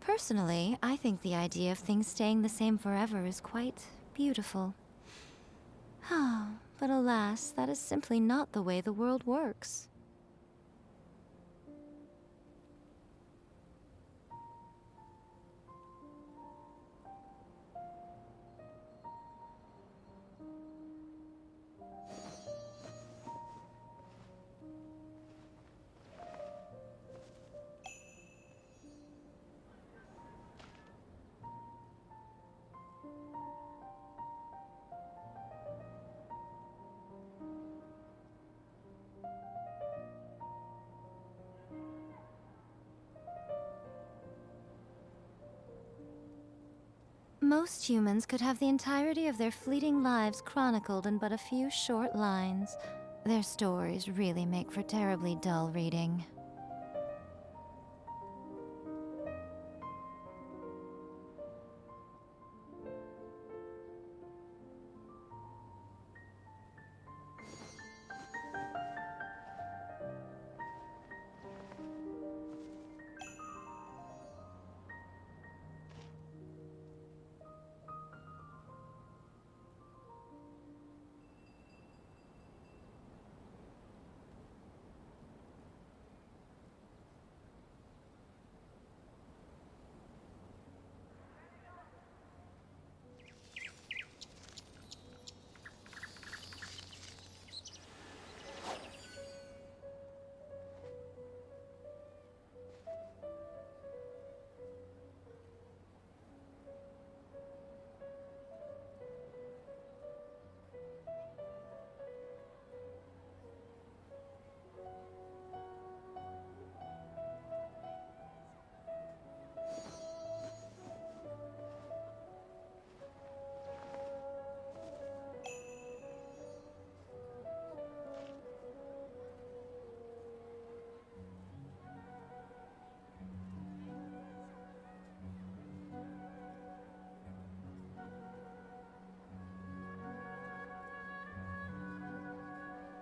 Personally, I think the idea of things staying the same forever is quite beautiful. But alas, that is simply not the way the world works. Most humans could have the entirety of their fleeting lives chronicled in but a few short lines. Their stories really make for terribly dull reading.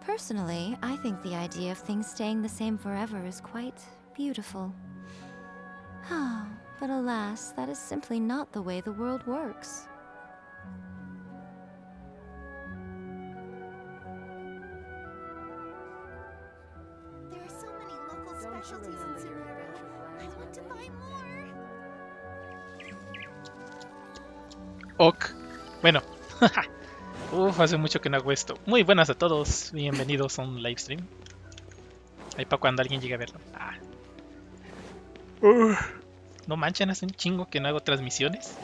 Personally, I think the idea of things staying the same forever is quite beautiful. But alas, that is simply not the way the world works. There are so many local specialties in Sonora. I want to buy more. Ok. Bueno. Hace mucho que no hago esto. Muy buenas a todos. Bienvenidos a un livestream. Ahí para cuando alguien llegue a verlo. No manchen, hace un chingo que no hago transmisiones.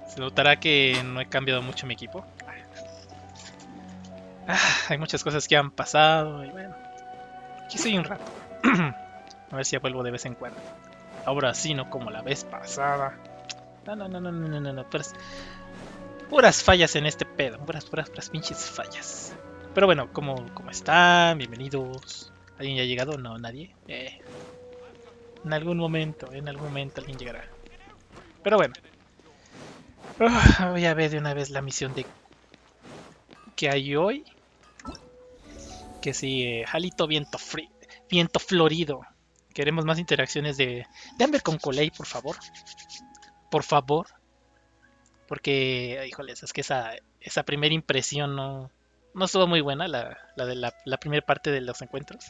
Se notará que no he cambiado mucho mi equipo. Hay muchas cosas que han pasado y bueno. Aquí soy un rato. A ver si ya vuelvo de vez en cuando. Ahora sí, no como la vez pasada. No. Puras fallas en este pedo. Puras pinches fallas. Pero bueno, ¿cómo están? Bienvenidos. ¿Alguien ya ha llegado? No, nadie. En algún momento alguien llegará. Pero bueno. Voy a ver de una vez la misión de que hay hoy. Que sí, Halito Vientoflorido. Queremos más interacciones de Amber con Coley, por favor. Por favor. Porque, híjoles, es que esa primera impresión no estuvo muy buena, la de la primera parte de los encuentros.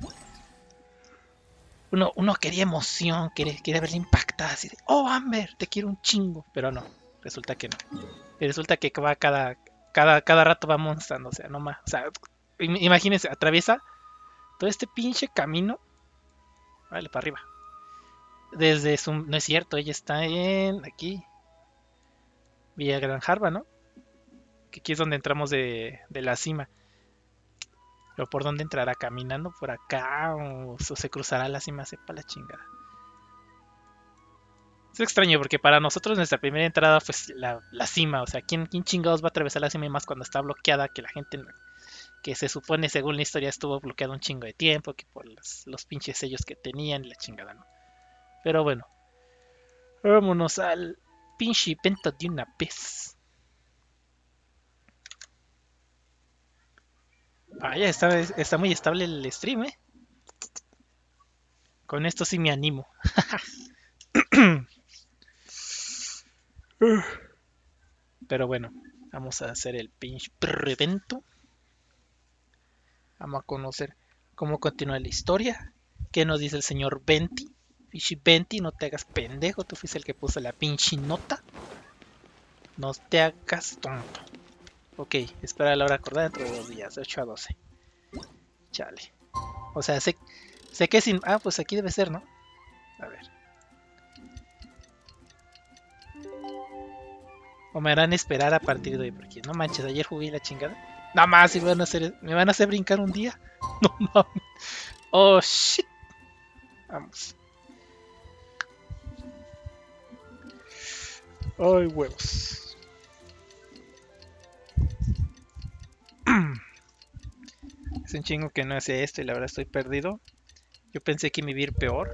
Uno quería emoción, quería verla impactada, así de, oh Amber, te quiero un chingo. Pero no, resulta que no. Y resulta que va cada rato va monstrando, o sea, no más. O sea, imagínense, atraviesa todo este pinche camino. Vale, para arriba. Desde su. No es cierto, ella está en. Aquí. Villa Gran Jarba, ¿no? Que aquí es donde entramos de la cima. Pero ¿por dónde entrará? ¿Caminando por acá? ¿O se cruzará la cima? Sepa la chingada. Es extraño porque para nosotros nuestra primera entrada fue la cima. O sea, ¿quién chingados va a atravesar la cima y más cuando está bloqueada? Que la gente que se supone según la historia estuvo bloqueada un chingo de tiempo. Que por los pinches sellos que tenían y la chingada, ¿no? Pero bueno. Vámonos al pinche evento de una vez. Vaya, está muy estable el stream, ¿eh? Con esto sí me animo. Pero bueno, vamos a hacer el pinche evento. Vamos a conocer cómo continúa la historia. ¿Qué nos dice el señor Venti? Pinche Venti, no te hagas pendejo. Tú fuiste el que puso la pinche nota. No te hagas tonto. Ok, espera la hora acordada dentro de 2 días, de 8 a 12. Chale. O sea, sé que sin... Ah, pues aquí debe ser, ¿no? A ver. O me harán esperar a partir de hoy, porque no manches, ayer jugué la chingada. Nada más, me van a hacer brincar un día. No mames. Oh, shit. Vamos. Ay, huevos. Es un chingo que no hace esto y la verdad estoy perdido. Yo pensé que me iba a ir peor.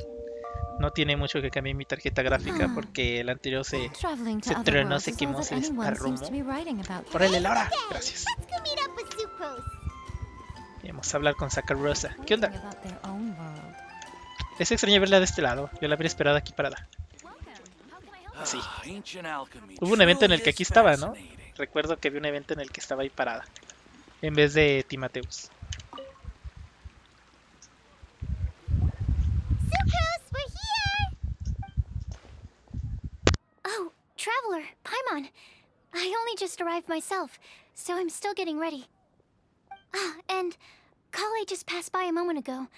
No tiene mucho que cambiar mi tarjeta gráfica porque el anterior Traveling to se other tronó, worlds se is all quemó, that se anyone seems desparrumó. to be writing about. ¡Órale, Laura! Gracias. Let's go meet up with Sucrose. Vamos a hablar con Sakarosa. ¿Qué onda? Writing about their own world. Es extraño verla de este lado. Yo la habría esperado aquí parada. Así. Ancient alchemy Hubo un evento en el truly que is aquí estaba, ¿no? fascinating. Recuerdo que había un evento en el que estaba ahí parada. En vez de Timateus. Sucrose, we're here! Oh, Traveler, Paimon. I only just arrived myself, so I'm still getting ready. Ah, and Kale just passed by a moment ago.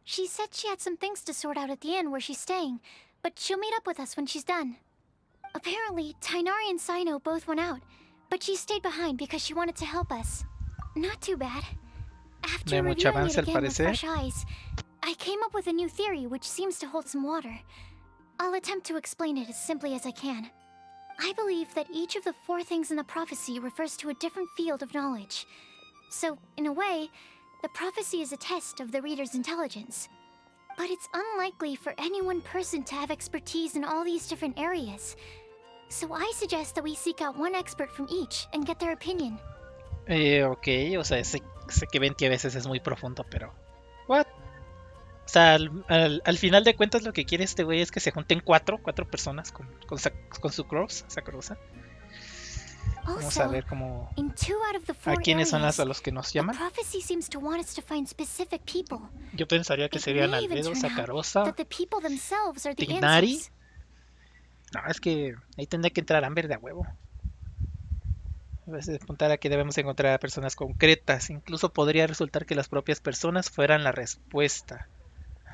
She said she had some things to sort out at the inn where she's staying, but she'll meet up with us when she's done. Apparently, Tainari and Sino both went out, but she stayed behind because she wanted to help us. Not too bad. No After hay mucho reviewing avance it al again with parecer. fresh eyes, I came up with a new theory which seems to hold some water. I'll attempt to explain it as simply as I can. I believe that each of the 4 things in the prophecy refers to a different field of knowledge. So, in a way, the prophecy is a test of the reader's intelligence. But it's unlikely for any one person to have expertise in all these different areas. So I suggest that we seek out one expert from each and get their opinion. Ok, o sea, sé que Venti a veces es muy profundo, pero... ¿What? O sea, al final de cuentas lo que quiere este güey es que se junten cuatro personas con su cross, Sakarosa. Vamos a Also, ver cómo... in 2 out of the ¿A 4 quiénes son areas, a los que nos the llaman? prophecy seems to want us to find specific people. Yo pensaría que It serían may even Albedo, turn out Sakarosa, that the people themselves are the Tignari. answers. No, es que ahí tendría que entrar Amber de a huevo. A veces apuntar a que debemos encontrar a personas concretas. Incluso podría resultar que las propias personas fueran la respuesta.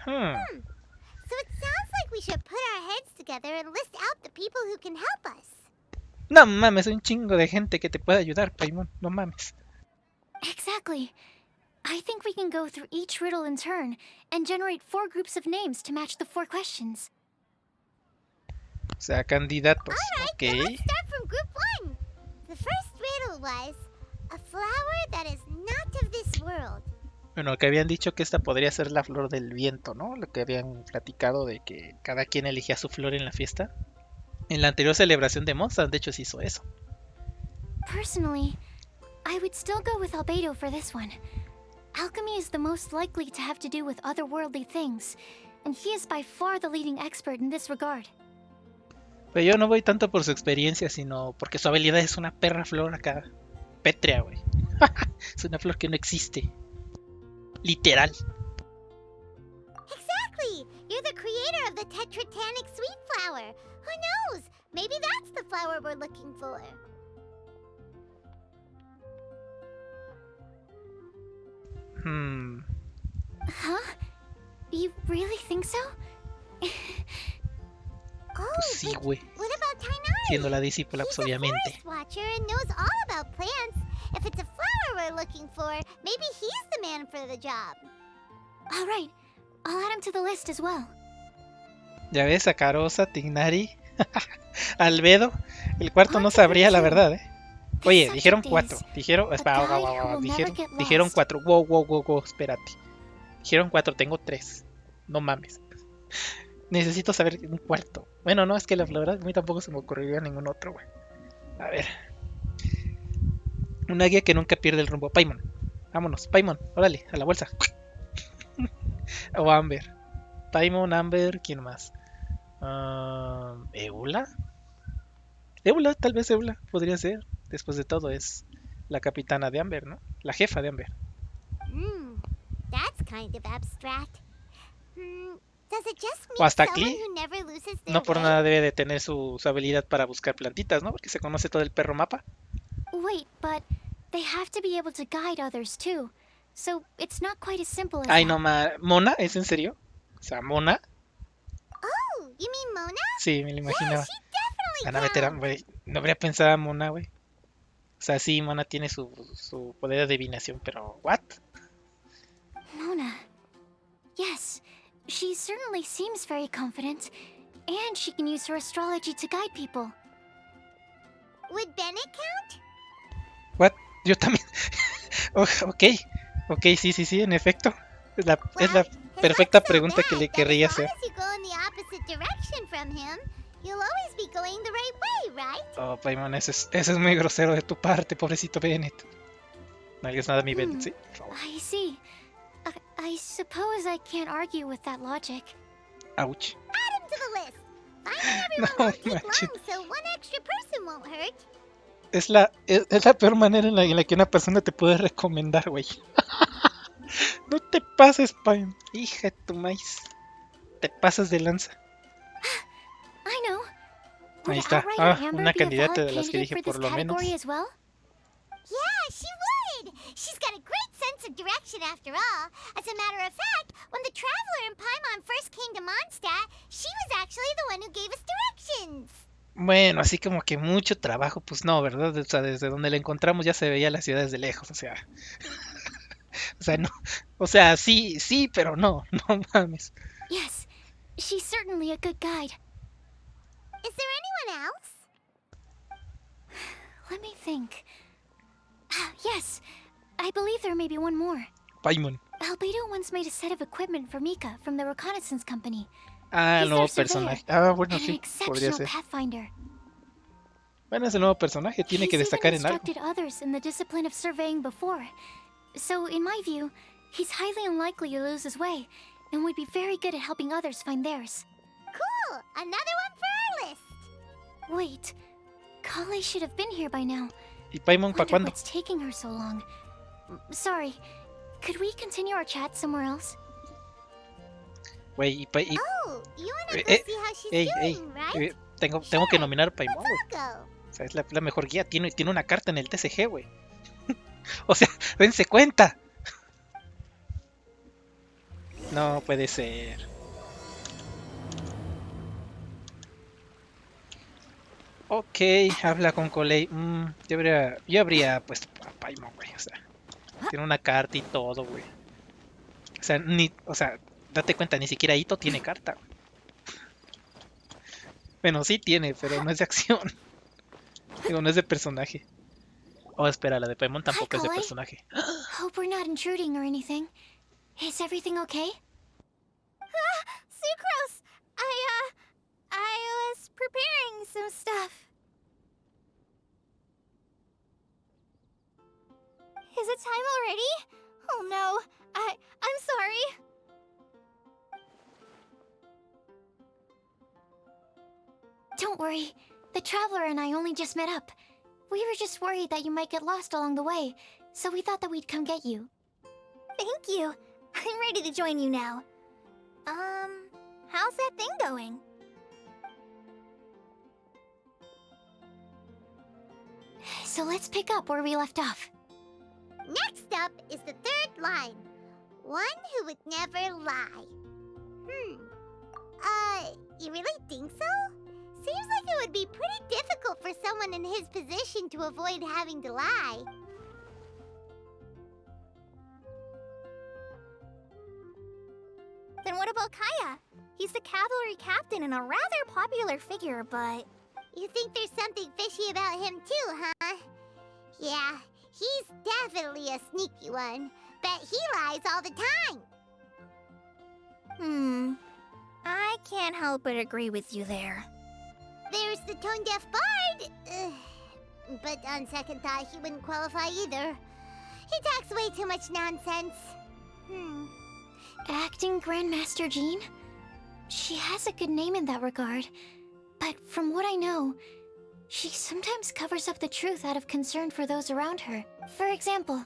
So it sounds like we should put our heads together and list out the people who can help us. No mames, un chingo de gente que te puede ayudar, Paimon. No mames. Exactly. I think we can go through each riddle in turn and generate 4 groups of names to match the 4 questions. O sea, candidatos. Alright, Ok. then let's start from group 1. The first riddle was a flower that is not of this world. Bueno, que habían dicho que esta podría ser la flor del viento, ¿no? Lo que habían platicado de que cada quien elegía su flor en la fiesta. En la anterior celebración de Mondstadt, de hecho, se hizo eso. Personally, I would still go with Albedo for this one. Alchemy is the most likely to have to do with otherworldly things, and he is by far the leading expert in this regard. Pero yo no voy tanto por su experiencia, sino porque su habilidad es una perra flor acá. Pétrea, güey. Es una flor que no existe. Literal. Exactly! You're the creator of the tetratanic sweet flower. Who knows? Maybe that's the flower we're looking for. Huh? You really think so? Oh, Pues sí, güey. what about Tainari? Siendo la discípula, pues He's a obviamente. forest watcher and knows all about plants. If it's a flower we're looking for, maybe he's the man for the job. All right, I'll add him to the list as well. Ya ves, Sakarosa, Tignari, Albedo. El cuarto no sabría la verdad, ¿eh? Oye, dijeron 4. Dijeron... Espera, dijeron 4. Wow, espérate. Dijeron 4, tengo 3. No mames. Necesito saber un cuarto. Bueno, no, es que la verdad a mí tampoco se me ocurriría ningún otro, güey. A ver. Una guía que nunca pierde el rumbo. Paimon. Vámonos, Paimon. Órale, a la bolsa. O Amber. Paimon, Amber, ¿quién más? ¿Eula? Eula, tal vez Eula, podría ser. Después de todo, es la capitana de Amber, ¿no? La jefa de Amber. Hmm, that's kind of abstract. Does it just O mean hasta someone aquí, who never loses their no por way? nada debe de tener su habilidad para buscar plantitas, ¿no? Porque se conoce todo el perro mapa. Wait, but they have to be able to guide others too. So it's not quite as simple as Ay, no, that. ¿Mona? ¿Es en serio? O sea, ¿Mona? Oh, you mean Mona? Sí, me lo Yeah, imaginaba. she definitely Van a meter a, counts. güey. No habría pensado a Mona, güey. O sea, sí, Mona tiene su poder de adivinación, pero ¿what? Mona. Yes, she certainly seems very confident. And she can use her astrology to guide people. Would Bennett count? ¿What? Yo también. Ok, ok, sí, en efecto. Es Well, la his perfecta luck's so pregunta que bad le that as querría long hacer. as you go in the opposite direction from him, you'll always be going the right way, right? Oh, Paimon, eso es muy grosero de tu parte, pobrecito Bennett. No hagas nada a mi Bennett, Hmm, ¿sí? Por favor. I see. I suppose I can't argue with that logic. Ouch. Add him to the list. Finding No everyone won't take manches. long, so one extra person won't hurt. Es la peor manera en la que una persona te puede recomendar, güey. No te pases, Paimon. Hija de tu maíz. Te pasas de lanza. I know. Ahí Would está. Outrider Ah, Amber una be a candidata valid de las que candidate dije for this por lo menos. category as well? Yeah, she would. She's got a great sense of direction after all. As a matter of fact, when the Traveler and Paimon first came to Mondstadt, she was actually the one who gave us directions. Bueno, así como que mucho trabajo, pues no, ¿verdad? O sea, desde donde la encontramos ya se veía la ciudad desde lejos, no, o sea, sí, pero no, no mames. Yes, she's certainly a good guide. Is there anyone else? Let me think. Yes, I believe there may be one more. Paimon. Albedo once made a set of equipment for Mika from the reconnaissance company. Ah, el He's nuevo their surveyor personaje. Ah, bueno, and an sí, podría exceptional ser. pathfinder. Bueno, es el nuevo personaje, tiene que He's even destacar en algo. instructed others in the discipline of surveying before. So, in my view, he's highly unlikely to lose his way, and would be very good at helping others find theirs. Cool, another one for our list. Wait, Kale should have been here by now. ¿Y Paimon para Wonder cuándo? what's taking her so long. Sorry, could we continue our chat somewhere else? Güey, Oh, you wanna Eh, go eh, see how she's ey, doing, right? tengo Sure, que nominar a Paimon, Let's güey. all go. O sea, es la mejor guía, tiene una carta en el TCG, güey. O sea, dense cuenta. No puede ser. Ok, habla con Coley. Yo habría puesto a Paimon, güey. O sea, tiene una carta y todo, güey. O sea, date cuenta, ni siquiera Ito tiene carta, güey. Bueno, sí tiene, pero no es de acción. Digo, no es de personaje. Oh, espera, la de Paimon tampoco es de Coley. personaje. Hope we're not intruding or anything. Is everything okay? Sucrose, I was preparing some stuff. Is it time already? Oh no, I'm sorry. Don't worry. The Traveler and I only just met up. We were just worried that you might get lost along the way, so we thought that we'd come get you. Thank you. I'm ready to join you now. How's that thing going? So let's pick up where we left off. Next up is the third line. One who would never lie. You really think so? Seems like it would be pretty difficult for someone in his position to avoid having to lie. Then what about Kaya? He's the cavalry captain and a rather popular figure, but... You think there's something fishy about him too, huh? Yeah, he's definitely a sneaky one. Bet he lies all the time. I can't help but agree with you there. There's the tone-deaf bard. But on second thought, he wouldn't qualify either. He talks way too much nonsense. Acting Grandmaster Jean? She has a good name in that regard. But from what I know, She sometimes covers up the truth out of concern for those around her. For example,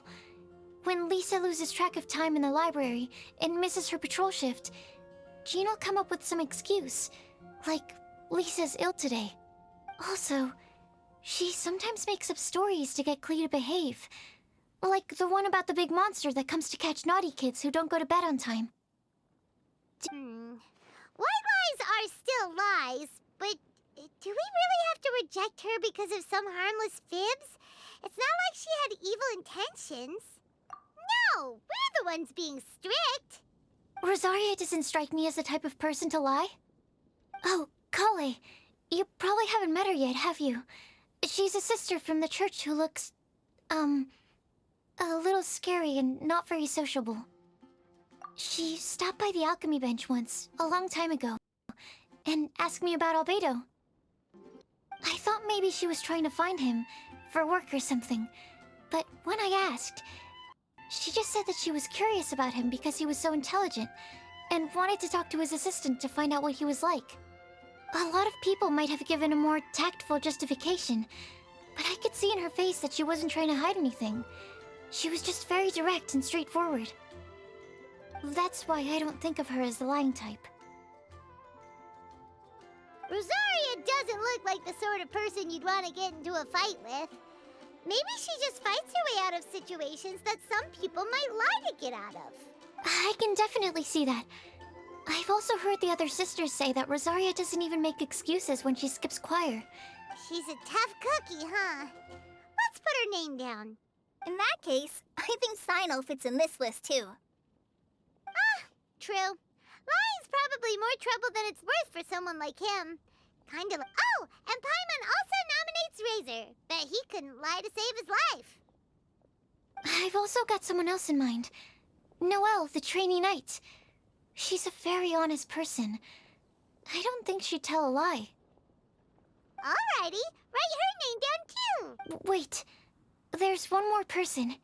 when Lisa loses track of time in the library and misses her patrol shift, Jean will come up with some excuse, like Lisa's ill today. Also, she sometimes makes up stories to get Klee to behave, like the one about the big monster that comes to catch naughty kids who don't go to bed on time. White lies are still lies, but do we really have to reject her because of some harmless fibs? It's not like she had evil intentions. No, we're the ones being strict. Rosaria doesn't strike me as the type of person to lie. Oh, Kale, you probably haven't met her yet, have you? She's a sister from the church who looks, a little scary and not very sociable. She stopped by the alchemy bench once, a long time ago, and asked me about Albedo. I thought maybe she was trying to find him, for work or something, but when I asked, she just said that she was curious about him because he was so intelligent, and wanted to talk to his assistant to find out what he was like. A lot of people might have given a more tactful justification, but I could see in her face that she wasn't trying to hide anything. She was just very direct and straightforward. That's why I don't think of her as the lying type. Rosaria doesn't look like the sort of person you'd want to get into a fight with. Maybe she just fights her way out of situations that some people might lie to get out of. I can definitely see that. I've also heard the other sisters say that Rosaria doesn't even make excuses when she skips choir. She's a tough cookie, huh? Let's put her name down. In that case, I think Sino fits in this list too. True. Lying's probably more trouble than it's worth for someone like him. Kind of. Oh, and Paimon also nominates Razor. Bet he couldn't lie to save his life. I've also got someone else in mind. Noelle, the trainee knight. She's a very honest person. I don't think she'd tell a lie. Alrighty, write her name down too. Wait, there's one more person.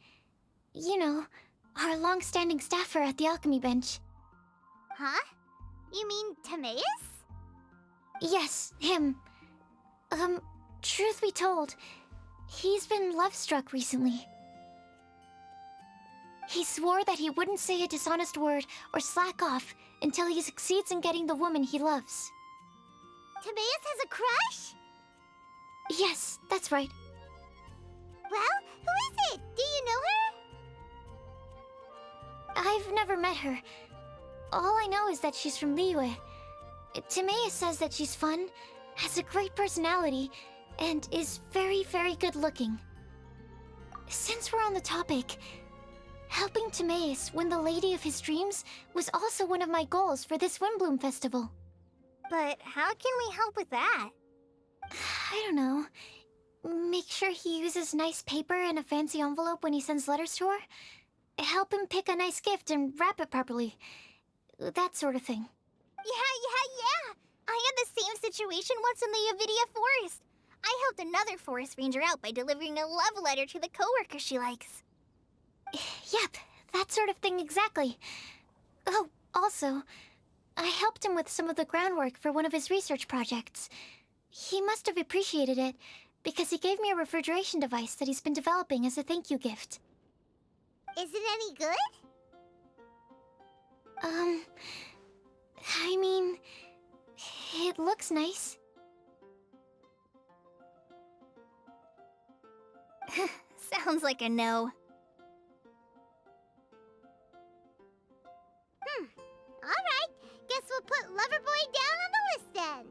You know, our long-standing staffer at the alchemy bench. Huh? You mean Timaeus? Yes, him. Truth be told, he's been love-struck recently. He swore that he wouldn't say a dishonest word or slack off until he succeeds in getting the woman he loves. Timaeus has a crush? Yes, that's right. Well, who is it? Do you know her? I've never met her. All I know is that she's from Liyue. Timaeus says that she's fun, has a great personality, and is very, very good looking. Since we're on the topic, helping Timaeus win the lady of his dreams was also one of my goals for this Windbloom Festival. But how can we help with that? I don't know. Make sure he uses nice paper and a fancy envelope when he sends letters to her. Help him pick a nice gift and wrap it properly. That sort of thing. Yeah. I had the same situation once in the Avidia Forest. I helped another forest ranger out by delivering a love letter to the coworker she likes. Yep, that sort of thing exactly. Oh, also, I helped him with some of the groundwork for one of his research projects. He must have appreciated it, because he gave me a refrigeration device that he's been developing as a thank you gift. Is it any good? I mean, it looks nice. Sounds like a no. Alright, guess we'll put Loverboy down on the list then.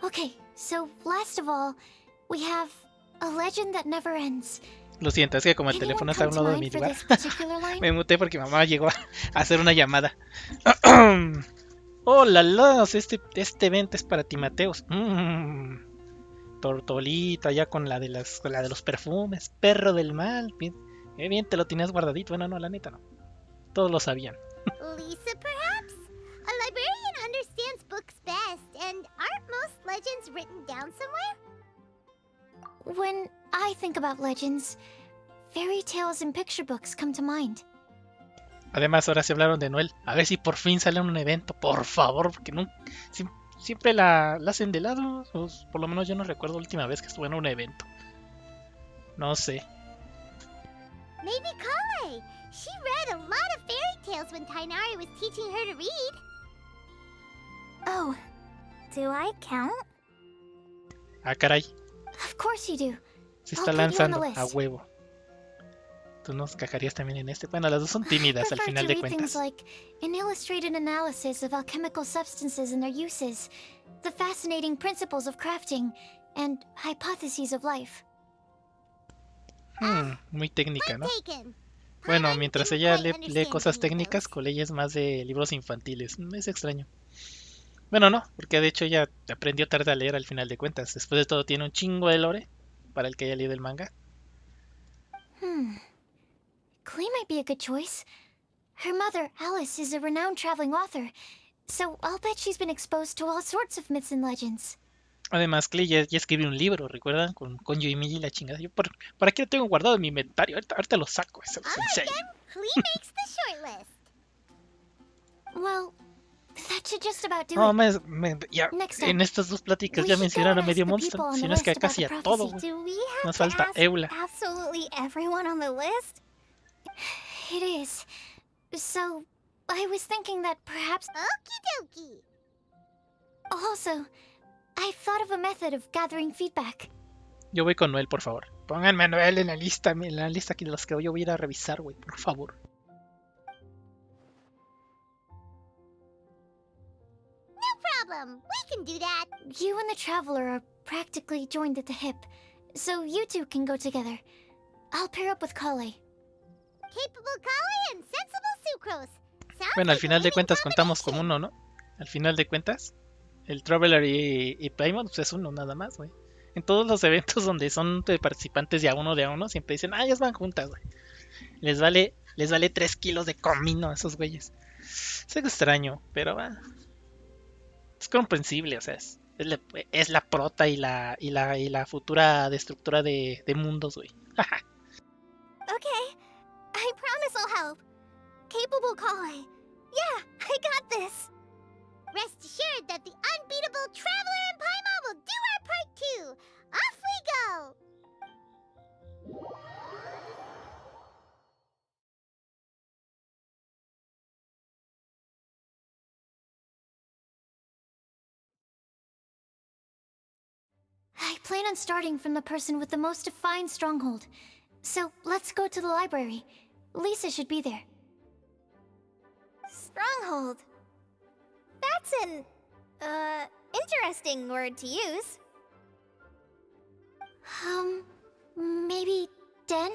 Okay, so last of all, we have a legend that never ends. Lo siento, es que como el Anyone teléfono está a come un to lado de mi mind for lugar, this particular line? me muté porque mamá llegó a hacer una llamada. Hola, este evento es para ti, Mateos. Tortolita ya con la de los perfumes, perro del mal. Bien, te lo tenías guardadito. Bueno, no, la neta no. Todos lo sabían. Lisa, perhaps? A librarian understands books best, and aren't most legends written down somewhere? When I think about legends, fairy tales and picture books come to mind. Además, ahora se hablaron de Noel. A ver si por fin sale un evento, por favor, porque no. siempre la hacen de lado. O por lo menos yo no recuerdo la última vez que estuve en un evento. No sé. Maybe Kale. She read a lot of fairy tales when Tainari was teaching her to read. Oh, do I count? Ah, caray. Of course you do. Se I'll está put you on the lanzando a list. huevo. Tú nos cajarías también en este. Bueno, las dos son I tímidas al prefer final to de read things cuentas. like an illustrated analysis of alchemical substances and their uses, the fascinating principles of crafting, and hypotheses of life. Muy técnica, ¿no? Point taken. Bueno, Paimon mientras didn't ella quite lee understand cosas any of técnicas, those. con ella es más de libros infantiles. Es extraño. Bueno, no, porque de hecho ella aprendió tarde a leer al final de cuentas. Después de todo tiene un chingo de lore para el que haya leído el manga. Klee might be a good choice. Her mother, Alice, is a renowned traveling author, so I'll bet she's been exposed to all sorts of myths and legends. Además, Clay ya escribió un libro, ¿recuerdan? Con Yoimiya y la chingada. Yo por aquí lo tengo guardado en mi inventario. Ahorita lo saco, se los Alright enseño. then, Klee makes the shortlist. Well, that should just about do No, it. ya Next en up, estas dos pláticas we ya should go mencionaron a and medio ask the monstruo. people on Si the no es que list a casi a about the todo, prophecy. güey. Do we have Nos to falta ask Eula. absolutely everyone on the list? It is. So, I was thinking that perhaps... Okie dokie. Also, I've thought of a method of gathering feedback. Yo voy con Noel, por favor. Pónganme a Noel en la lista aquí de los que yo voy a ir a revisar, güey, por favor. No problem. We can do that. You and the Traveler are practically joined at the hip, so you two can go together. I'll pair up with Kale. Capable Kale and sensible Sucrose. Sounds Bueno, al like a final de winning cuentas contamos como combination. uno, ¿no? Al final de cuentas, el Traveler y Paimon pues es uno nada más, güey. En todos los eventos donde son de participantes de a uno, siempre dicen, ellas van juntas, güey. Les vale 3 kilos de comino a esos güeyes. Es algo extraño, pero va. Es comprensible, o sea, es la prota y la futura destructora de mundos, güey. Okay, I promise I'll help. Capable Kale. Yeah, I got this. Rest assured that the unbeatable Traveler and Paimon will do our part too. Off we go. I plan on starting from the person with the most defined stronghold. So, let's go to the library. Lisa should be there. Stronghold. That's an, interesting word to use. Maybe den?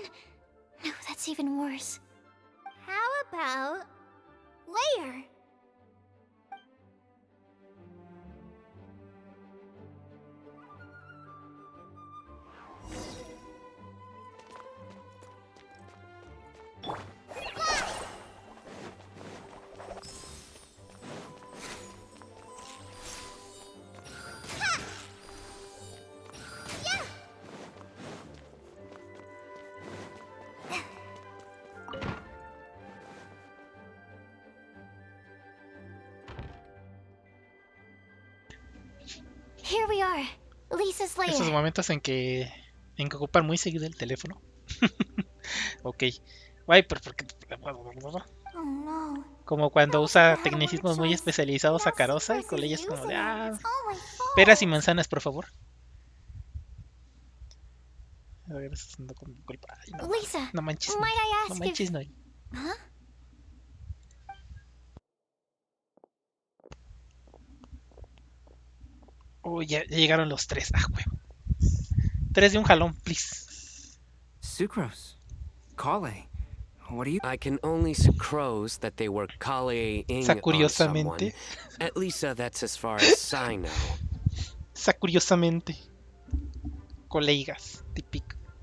No, that's even worse. How about layer? Here we are. Lisa's lair. Esos momentos en que ocupan muy seguido el teléfono. Ok. Guay, pero porque... Oh no. Como cuando That usa was a bad tecnicismos word muy choice. especializados a Now Carosa y Sucrose con is ella es como de... using it. It's all my fault. peras y manzanas, por favor. A ver, estás haciendo con mi culpa. Ay, no, Lisa, no manches, might I no ask manches, if... no. Huh? Oh, ya llegaron los tres. Ah, huevo. 3 de un jalón, please. Sucrose. Kale. What are you? I can only sucrose that they were Kale-ing on someone. Curiosamente. At least that's as far as I know. Curiosamente. Colegas.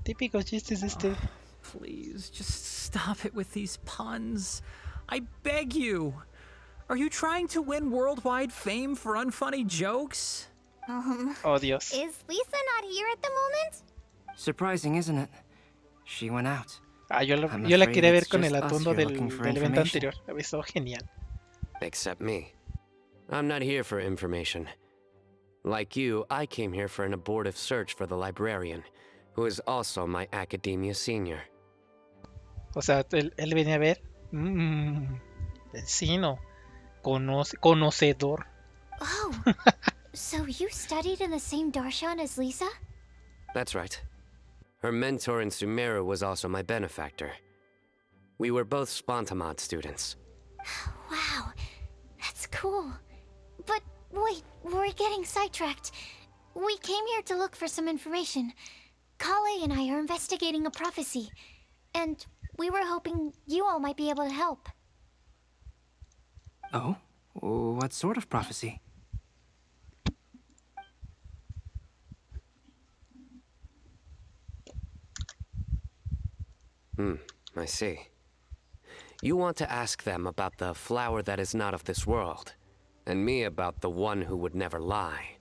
Típico chistes Please, just stop it with these puns. I beg you. Are you trying to win worldwide fame for unfunny jokes? Oh, Dios. Is Lisa not here at the moment? Surprising, isn't it? She went out. Ah, yo la I'm quería afraid ver it's con just el us atuendo here del looking for evento information. anterior. Había estado genial. Except me. I'm not here for information. Like you, I came here for an abortive search for the librarian, who is also my academia senior. O sea, él venía a ver. Vecino. Conocedor. Oh, so you studied in the same darshan as Lisa? That's right. Her mentor in Sumeru was also my benefactor. We were both Spontamod students. Wow, that's cool. But wait, we're getting sidetracked. We came here to look for some information. Kale and I are investigating a prophecy, and we were hoping you all might be able to help. Oh? What sort of prophecy? I see. You want to ask them about the flower that is not of this world, and me about the one who would never lie.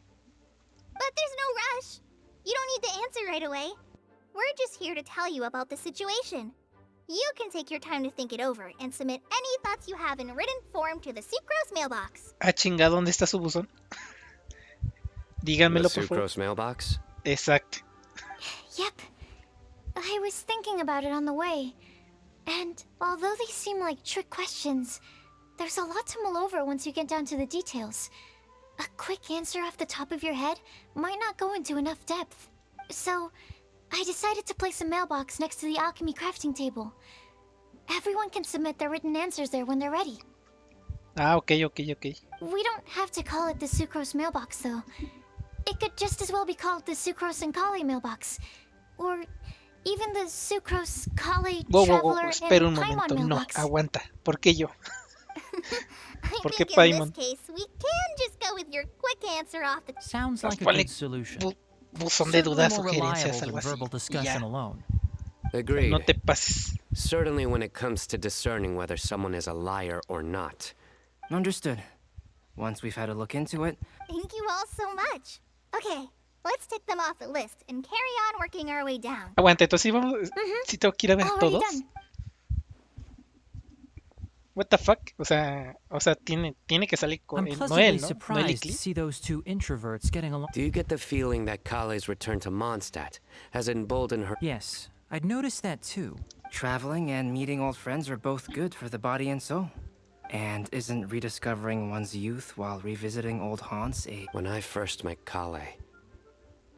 But there's no rush. You don't need to answer right away. We're just here to tell you about the situation. You can take your time to think it over and submit any thoughts you have in written form to the Sucrose mailbox. Ah, chinga, ¿dónde está su buzón? The Díganmelo, por favor. Sucrose mailbox? Exacto. Yep. I was thinking about it on the way. And although they seem like trick questions, there's a lot to mull over once you get down to the details. A quick answer off the top of your head might not go into enough depth. So, I decided to place a mailbox next to the alchemy crafting table. Everyone can submit their written answers there when they're ready. Ah, ok. We don't have to call it the Sucrose mailbox, though. It could just as well be called the Sucrose and Kale mailbox. Or even the Sucrose, Kale, Traveler, Espera un and Paimon momento. No, mailbox. aguanta. ¿Por qué yo? I ¿Por qué think in Paimon? this case, we can just go with your quick answer off the... Sounds like a Ponle good solution. Buzón de Certainly dudas, more sugerencias, reliable algo than así. verbal Y discussion ya, alone. Agreed. no te pases. Certainly when it comes to discerning whether someone is a liar or not. Understood. Once we've had a look into it, Thank you all so much. Okay, let's tick them off the list and carry on working our way down. Aguanta, entonces sí vamos. Sí tengo que ir a ver Already todos. done. What the fuck? O sea, tiene que salir con I'm Noel, pleasantly ¿no? Noel y surprised to Clint. see those two introverts getting along. Do you get the feeling that Kale's return to Mondstadt has emboldened her? Yes, I'd noticed that too. traveling and meeting old friends are both good for the body and soul. And isn't rediscovering one's youth while revisiting old haunts a... When I first met Kale,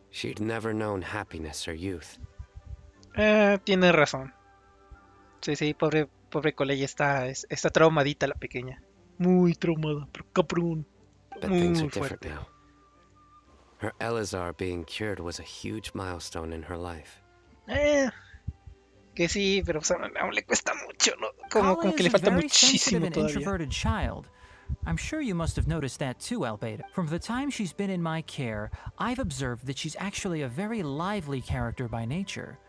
she'd never known happiness or youth. Tiene razón. Sí, pobre Coley está traumadita la pequeña. Muy traumada, pero cabrón. But things are Muy different fuerte. now. Her Elazar being cured was a huge milestone in her life. Que sí, pero o sea, aún le cuesta mucho, ¿no? Como Kale que is le a falta very sensitive muchísimo and todavía. introverted child. I'm sure you must have noticed that too, Albedo. From the time she's been in my care, I've observed that she's actually a very lively character by nature.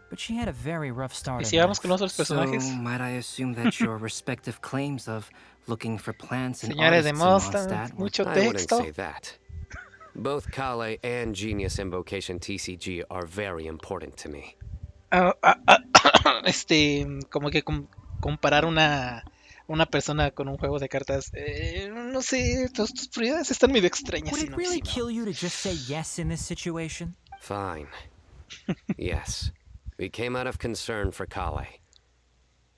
But she had a very rough start Y in si vamos life. con otros So, personajes. might I assume that your respective claims of looking for plants and Señores de artists in Mondstadt, Mondstadt were... mucho I wouldn't texto. say that. Both Kale and Genius Invocation TCG are very important to me. Como que comparar una persona con un juego de cartas, no sé, tus prioridades están medio extrañas. Would sí, it no, really sí, no. kill you to just say yes in this situation? Fine. Yes. We came out of concern for Kale.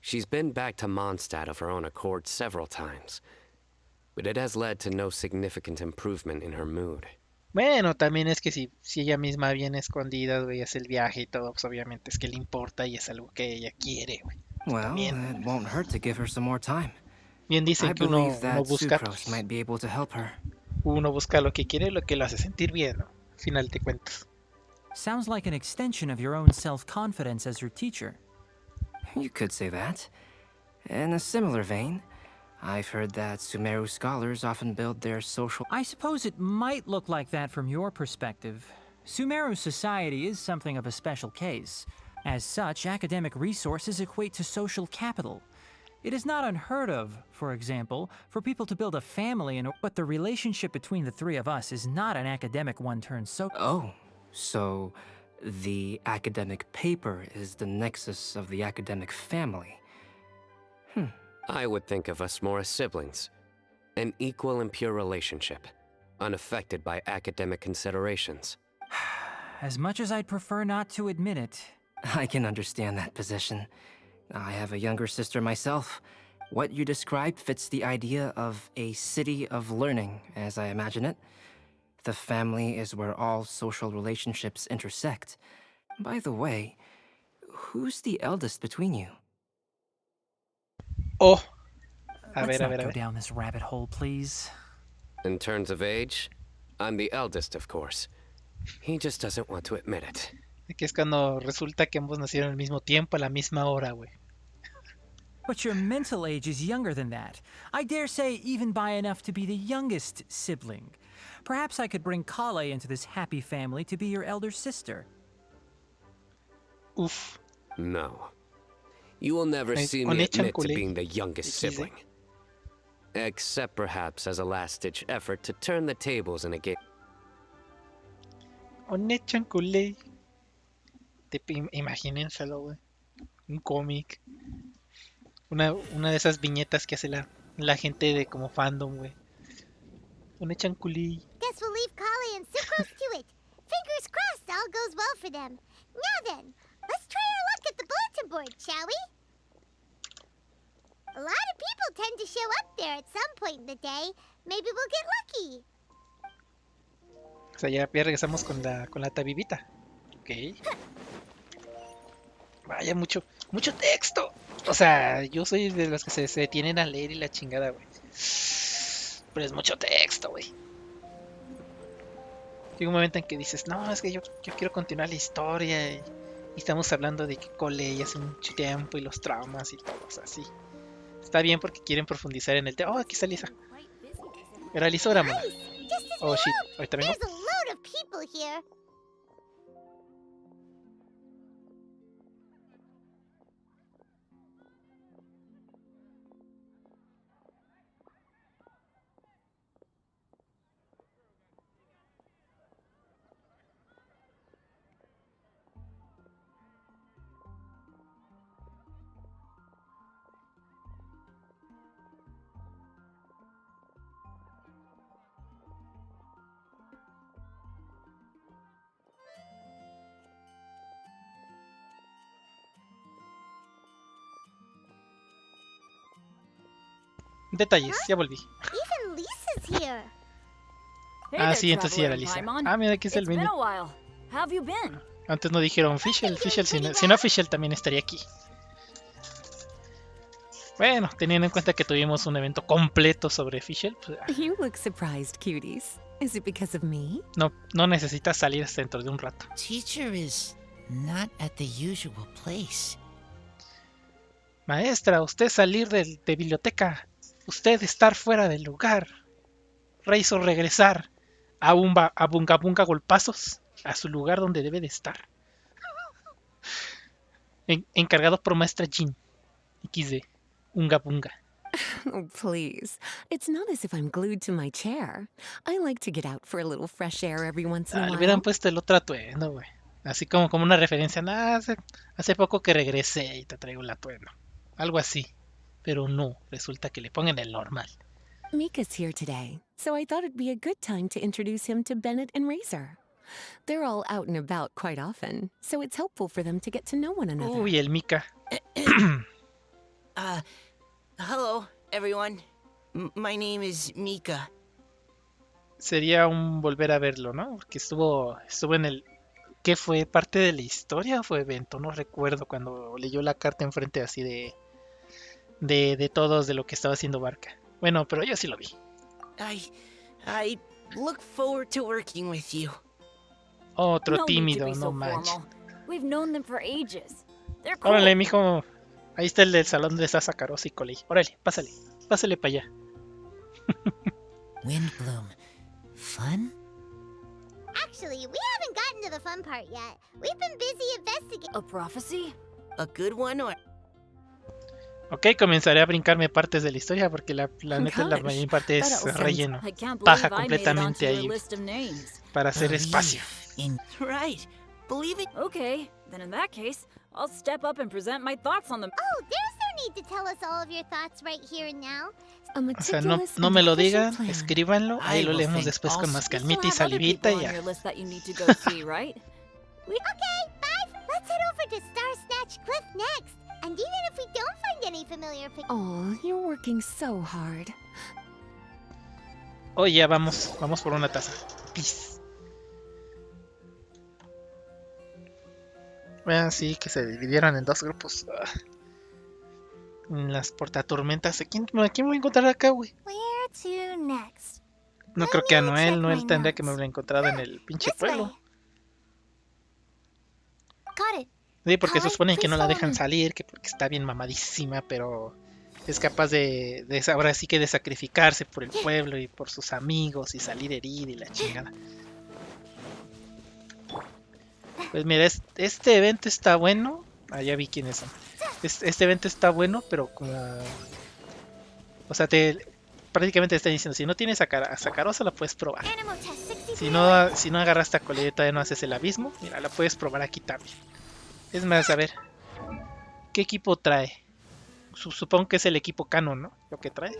She's been back to Mondstadt of her own accord several times, but it has led to no significant improvement in her mood. Bueno, también es que si ella misma viene escondida, güey, hace el viaje y todo, pues obviamente es que le importa y es algo que ella quiere, güey. Well, También. it won't hurt to give her some more time. Bien I dicen que believe uno that busca, Sucrose might be able to help her. uno busca lo que quiere, lo que lo hace sentir bien, ¿no? Al final de cuentas. Sounds like an extension of your own self-confidence as your teacher. You could say that. In a similar vein, I've heard that Sumeru scholars often build their social... I suppose it might look like that from your perspective. Sumeru society is something of a special case. As such, academic resources equate to social capital. It is not unheard of, for example, for people to build a family, but the relationship between the three of us is not an academic one-turn social. Oh, so the academic paper is the nexus of the academic family. I would think of us more as siblings. An equal and pure relationship. unaffected by academic considerations. As much as I'd prefer not to admit it. I can understand that position. I have a younger sister myself. What you described fits the idea of a city of learning, as I imagine it. The family is where all social relationships intersect. By the way, who's the eldest between you? Oh, Let's not go ver. down this rabbit hole, please. In terms of age, I'm the eldest, of course. He just doesn't want to admit it. Que es cuando resulta que ambos nacieron al mismo tiempo, a la misma hora, güey. But your mental age is younger than that. I dare say even by enough to be the youngest sibling. Perhaps I could bring Kale into this happy family to be your elder sister. Uf. No. You will never see Con me echan admit to culé. being the youngest XD. sibling. Except perhaps as a last-ditch effort to turn the tables in a game. Onechan culé. Imagínenselo, güey. Un cómic. Una de esas viñetas que hace la gente de como fandom, güey. Onechan culé. Guess we'll leave Kale and Sucrose to it. Fingers crossed all goes well for them. Now then, let's try our luck at the bulletin board, shall we? A lot of people tend to show up there at some point in the day. Maybe we'll get lucky. O sea, ya regresamos con la tabibita. Ok. Vaya, mucho texto. O sea, yo soy de los que se detienen a leer y la chingada, güey. Pero es mucho texto, güey. Llega un momento en que dices, no, es que yo quiero continuar la historia. Y estamos hablando de que Cole hace mucho tiempo y los traumas y todo, o sea, sí. Está bien porque quieren profundizar en el tema. Oh, aquí está Lisa. Era Lisa o era Mona. Just as Oh, shit. Ahorita vengo. there's a load of people here. Detalles, ya volví. Even Lisa's here. Ah, sí, entonces sí era Lisa. Ah, mira, aquí está el menú. Antes no dijeron Fischl, si no Fischl también estaría aquí. Bueno, teniendo en cuenta que tuvimos un evento completo sobre Fischl, pues, You look surprised, cuties. Is it because of me? no necesitas salir hasta dentro de un rato. Teacher is not at the usual place. Maestra, usted salir de biblioteca, usted estar fuera del lugar. Reizo regresar a Bunga Bunga golpazos a su lugar donde debe de estar. Encargado por maestra Jin. XD. Unga Bunga. Oh, please. It's not as if I'm glued to my chair. I like to get out for a little fresh air every once in a Le while. hubieran puesto el otro atuendo, güey. Así como una referencia. Nah, hace poco que regresé y te traigo el atuendo. Algo así. Pero no, resulta que le pongan el normal. Mika's here today, so I thought it'd be a good time to introduce him to Bennett and Razor. They're all out and about quite often, so it's helpful for them to get to know one another. Uy, el Mika. Hello, everyone. My name is Mika. Sería un volver a verlo, ¿no? Porque estuvo en el... ¿Qué fue? ¿Parte de la historia o fue evento? No recuerdo cuando leyó la carta enfrente así de todos de lo que estaba haciendo Barca. Bueno, pero yo sí lo vi. I look forward to working with you. Otro tímido, no manches. We've known them for ages. They're cool. Órale, mijo. Ahí está el del salón de Sasacaros y Coley. Órale, pásale para allá. Windbloom. Fun? Actually, we haven't gotten to the fun part yet. We've been busy investigating. A prophecy? A good one or... Ok, comenzaré a brincarme partes de la historia porque la neta la mayor parte es relleno. Paja completamente ahí para hacer espacio. Right. Believe it. Okay, then in that case, I'll step up and present my thoughts on them. Oh, there's no need to tell us all of your thoughts right here and now. A O sea, no, meticulous no and me lo efficient digan, plan. escríbanlo, ahí I lo will leemos think después con also. más You still calmita y have other salivita people y on ya. your list that you need to go see, right? Okay, bye. Let's head over to Star Snatch Cliff next. And even if we don't find any familiar pictures. Oh, you're working so hard. Oye, ya vamos por una taza. Please. Vean, sí, que se dividieron en 2 grupos. Las portatormentas. ¿A quién voy a encontrar acá, güey? Where to next? No Let creo que a me Noel. check Noel my tendría que me notes. haberlo encontrado en el pinche This way. pueblo. Got it. Sí, porque se Colin, supone que please no la follow dejan me. salir, que porque está bien mamadísima, pero es capaz de ahora sí que de sacrificarse por el pueblo y por sus amigos y salir herida y la chingada. Pues mira, este evento está bueno. Ah, ya vi quiénes son. Este evento está bueno, pero como... O sea, prácticamente te está diciendo, si no tienes a Sacarosa la puedes probar. Animal test 63. Si no agarras a Colette y todavía no haces el abismo, mira, la puedes probar aquí también. Es más, a ver, ¿qué equipo trae? Supongo que es el equipo Canon, ¿no? Lo que trae.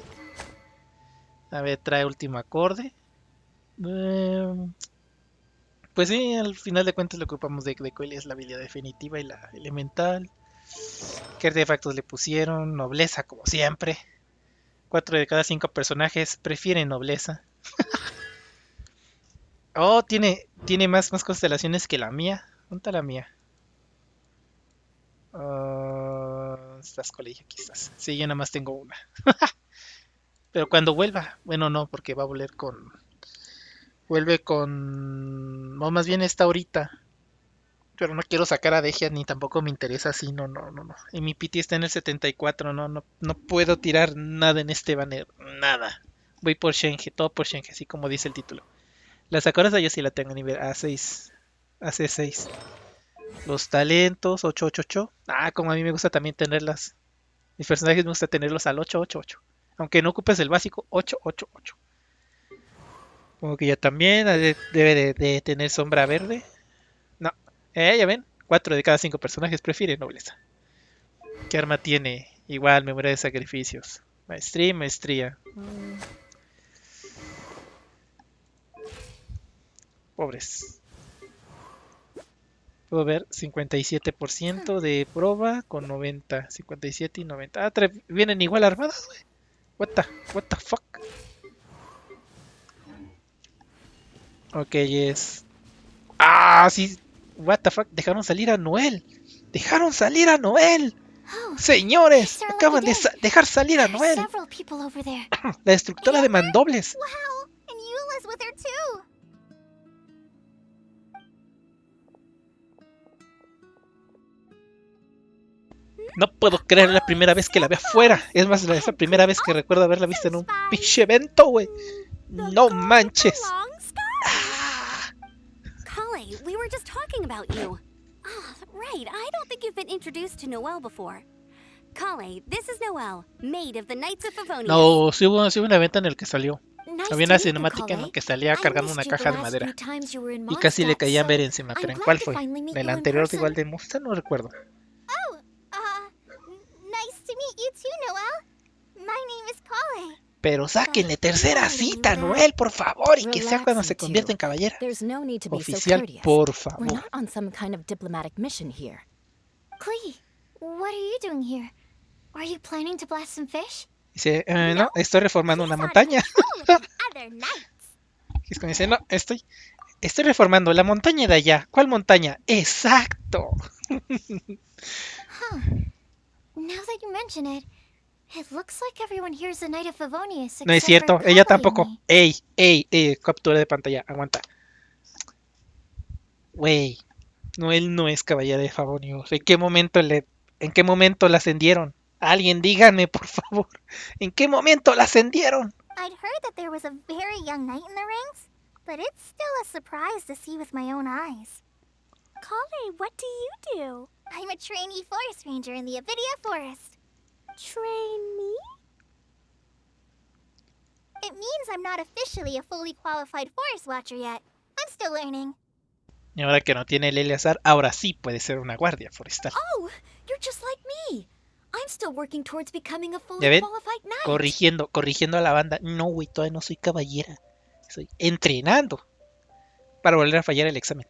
A ver, trae último acorde. Pues sí, al final de cuentas lo que ocupamos de Coily es la habilidad definitiva y la elemental. ¿Qué artefactos le pusieron? Nobleza, como siempre. 4 de cada 5 personajes prefieren nobleza. Oh, tiene más constelaciones que la mía. ¿Dónde está la mía? Estás colegio, aquí estás. Sí, yo nada más tengo una. Pero cuando vuelva, bueno, no, porque va a volver con. Vuelve con. No, más bien está ahorita. Pero no quiero sacar a Degia ni tampoco me interesa así. No. Y mi PT está en el 74. No puedo tirar nada en este banner. Nada. Voy por Shenge, todo por Shenge, así como dice el título. Las Sakuras yo sí la tengo a nivel A6. AC6. Los talentos, 888. Ah, como a mí me gusta también tenerlas. Mis personajes me gusta tenerlos al 888. Aunque no ocupes el básico, 888. Como que ya también debe de tener sombra verde. No. Ya ven. 4 de cada 5 personajes prefieren nobleza. ¿Qué arma tiene? Igual, memoria de sacrificios. Maestría y maestría. Pobres. Puedo ver 57% de proba con 90. 57 y 90. Ah, vienen igual armadas, güey. What the fuck. Ok, es. Ah, sí. What the fuck. Dejaron salir a Noel. Señores, acaban de dejar salir a Noel. Several people over there. La destructora de mandobles. Wow, and Eula's with her too. No puedo creer la primera vez que la veo afuera. Es más, es la primera vez que recuerdo haberla visto en un pinche evento, güey. No manches. Kale, we were just talking about you. Ah, right. I don't think you've been introduced to Noelle before. Kale, this is Noelle, maid of the Knights of Favonius. No, sí hubo un evento en el que salió. Nice Había to una meet you, cinemática en la Kale. que salía I cargando missed una you caja the de last madera. few times you were in Y casi le Mondstadt, caían so ver encima. I'm Pero ¿en glad cuál to fue? finally meet ¿En you el in anterior person. igual de Mondstadt? No recuerdo. Oh, nice to meet you too, Noelle. My name is Kale. Pero sáquenle tercera cita, Noel, por favor. Y que sea cuando se convierta en caballera. There's no need to be so Oficial, courteous. por We're favor. not on some kind of diplomatic mission here. Clee, what are you doing here? Are you planning to blast some fish? Dice, no, estoy reformando una montaña. Other knights. Y es como dice, no, estoy reformando la montaña de allá. ¿Cuál montaña? Exacto. Huh. Now that you mention it, it looks like everyone here is a Knight of Favonius. No es except cierto, for ella Kale and tampoco. me. Ey, captura de pantalla, aguanta. Güey, no, él no es caballero de Favonius. ¿En qué momento la ascendieron? Alguien díganme, por favor. ¿En qué momento la ascendieron? I'd heard that there was a very young knight in the ranks, but it's still a surprise to see with my own eyes. Kale, what do you do? I'm a trainee forest ranger in the Avidia Forest. Trainee? It means I'm not officially a fully qualified forest watcher yet. I'm still learning. Y ahora que no tiene el Eleazar, ahora sí puede ser una guardia forestal. Oh, you're just like me. I'm still working towards becoming a ¿Ya fully ven? qualified knight. Corrigiendo a la banda. No, güey, todavía no soy caballera. Estoy entrenando para volver a fallar el examen.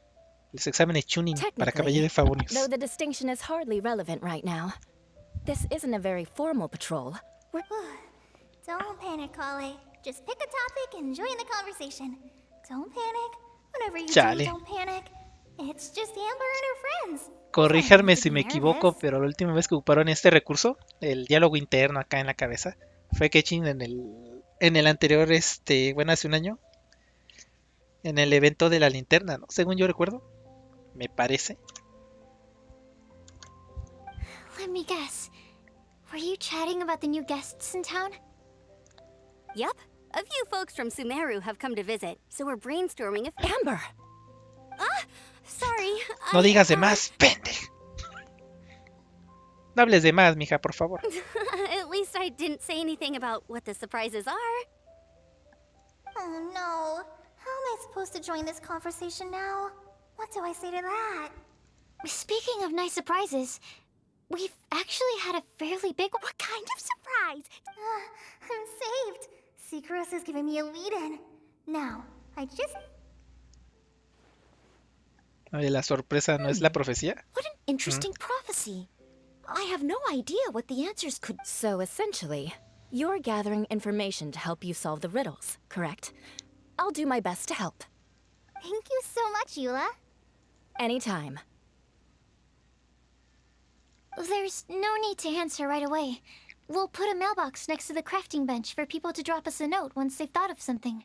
Los exámenes tuning para caballeros Though favoritos. the distinction is hardly relevant right now. This isn't a very formal patrol. Don't panic, Kale. Just pick a topic and join the conversation. Don't panic. Whatever you Chale. do, don't panic. It's just Amber and her friends. Corríjanme si me equivoco, pero la última vez que ocuparon este recurso, el diálogo interno acá en la cabeza, fue Genshin en el anterior, bueno, hace un año, en el evento de la linterna, ¿no? Según yo recuerdo, me parece. Let me guess. Were you chatting about the new guests in town? Yep. A few folks from Sumeru have come to visit, so we're brainstorming if... Amber! Sorry. No digas de más, pendeja. No hables de más, mija, por favor. At least I didn't say anything about what the surprises are. Oh no. How am I supposed to join this conversation now? What do I say to that? Speaking of nice surprises, we've actually had a fairly big... What kind of surprise? I'm saved. Secros is giving me a lead-in. Now, I just... Oye, la sorpresa no es la profecía. What an interesting prophecy. I have no idea what the answers could... So essentially, you're gathering information to help you solve the riddles, correct? I'll do my best to help. Thank you so much, Eula. Anytime. There's no need to answer right away. We'll put a mailbox next to the crafting bench for people to drop us a note once they've thought of something.